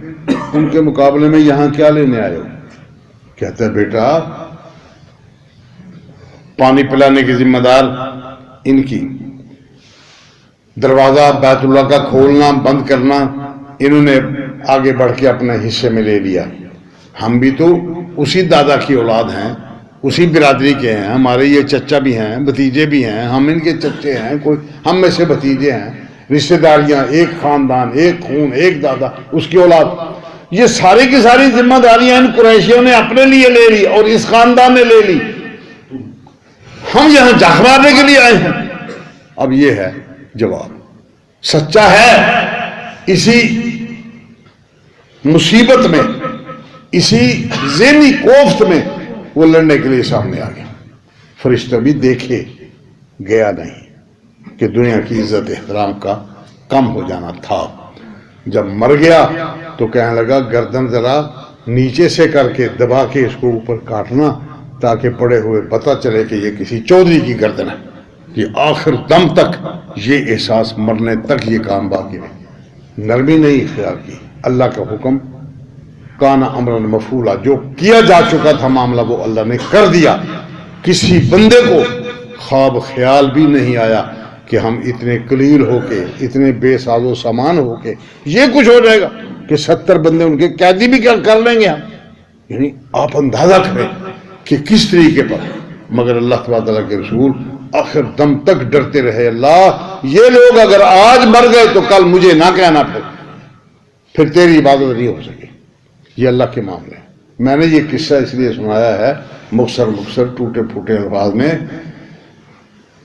ان کے مقابلے میں یہاں کیا لینے آئے ہو؟ کہتے بیٹا پانی پلانے کی ذمہ دار ان کی، دروازہ بیت اللہ کا کھولنا بند کرنا انہوں نے آگے بڑھ کے اپنے حصے میں لے لیا۔ ہم بھی تو اسی دادا کی اولاد ہیں، اسی برادری کے ہیں، ہمارے یہ چچا بھی ہیں، بھتیجے بھی ہیں، ہم ان کے چچے ہیں، کوئی ہم میں سے بھتیجے ہیں، رشتہ داریاں، ایک خاندان، ایک خون، ایک دادا، اس کی اولاد، یہ ساری کی ساری ذمہ داریاں ان قریشیوں نے اپنے لیے لے لی اور اس خاندان نے لے لی، ہم یہاں جھاگ مارنے کے لیے آئے ہیں۔ اب یہ ہے جواب، سچا ہے، اسی مصیبت میں، اسی ذہنی کوفت میں وہ لڑنے کے لیے سامنے آ گیا۔ فرشتہ بھی دیکھے گیا نہیں کہ دنیا کی عزت احترام کا کم ہو جانا تھا۔ جب مر گیا تو کہنے لگا گردن ذرا نیچے سے کر کے دبا کے اس کو اوپر کاٹنا تاکہ پڑے ہوئے پتہ چلے کہ یہ کسی چودھری کی گردن ہے۔ کہ آخر دم تک یہ احساس، مرنے تک یہ کام باقی رہے، نرمی نہیں اختیار کی۔ اللہ کا حکم کان امرا مفعولا، جو کیا جا چکا تھا معاملہ وہ اللہ نے کر دیا۔ کسی بندے کو خواب خیال بھی نہیں آیا کہ ہم اتنے قلیل ہو کے، اتنے بے ساز و سامان ہو کے یہ کچھ ہو جائے گا کہ 70 بندے ان کے قیدی بھی کر لیں گے ہم۔ یعنی آپ اندازہ کریں کہ کس طریقے پر، مگر اللہ تبارک تعالیٰ کے رسول آخر دم تک ڈرتے رہے، اللہ یہ لوگ اگر آج مر گئے تو کل مجھے نہ کہنا، پھر تیری عبادت نہیں ہو سکے۔ یہ اللہ کے معاملے ہیں۔ میں نے یہ قصہ اس لیے سنایا ہے مختصر ٹوٹے پھوٹے الفاظ میں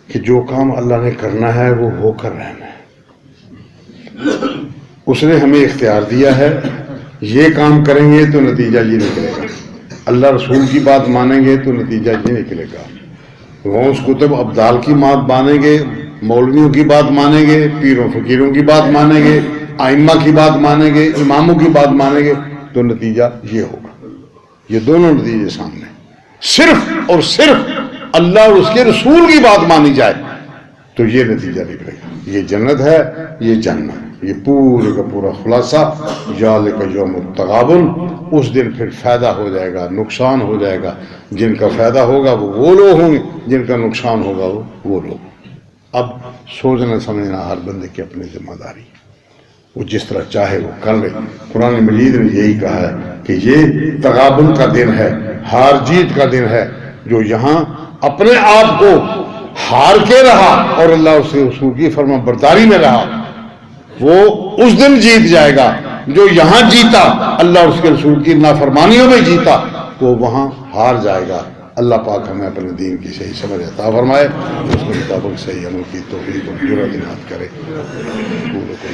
کہ جو کام اللہ نے کرنا ہے وہ ہو کر رہنا ہے۔ اس نے ہمیں اختیار دیا ہے، یہ کام کریں گے تو نتیجہ یہ نکلے گا، اللہ رسول کی بات مانیں گے تو نتیجہ یہ نکلے گا، غوث کتب ابدال کی بات مانیں گے، مولویوں کی بات مانیں گے، پیروں فقیروں کی بات مانیں گے، ائمہ کی بات مانیں گے، اماموں کی بات مانیں گے تو نتیجہ یہ ہوگا۔ یہ دونوں نتیجے سامنے، صرف اور صرف اللہ اور اس کے رسول کی بات مانی جائے تو یہ نتیجہ نکلے گا۔ یہ جنت ہے، یہ جنت، یہ پورے کا پورا خلاصہ ذالک یوم التغابن۔ اس دن پھر فائدہ ہو جائے گا، نقصان ہو جائے گا۔ جن کا فائدہ ہوگا وہ لوگ ہوں گے، جن کا نقصان ہوگا وہ لوگ۔ اب سوچنا سمجھنا ہر بندے کی اپنی ذمہ داری، وہ جس طرح چاہے وہ کر لے۔ قرآن مجید نے یہی کہا ہے کہ یہ تغابن کا دن ہے، ہار جیت کا دن ہے۔ جو یہاں اپنے آپ کو ہار کے رہا اور اللہ اس کے رسول کی فرما برداری میں رہا، وہ اس دن جیت جائے گا۔ جو یہاں جیتا، اللہ اور اس کے رسول کی نافرمانیوں میں جیتا، وہ وہاں ہار جائے گا۔ اللہ پاک ہمیں اپنے دین کی صحیح سمجھ عطا فرمائے، اس کے مطابق صحیح عمل کی توفیق اور جرأت عنایت کرے۔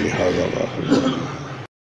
لہٰذا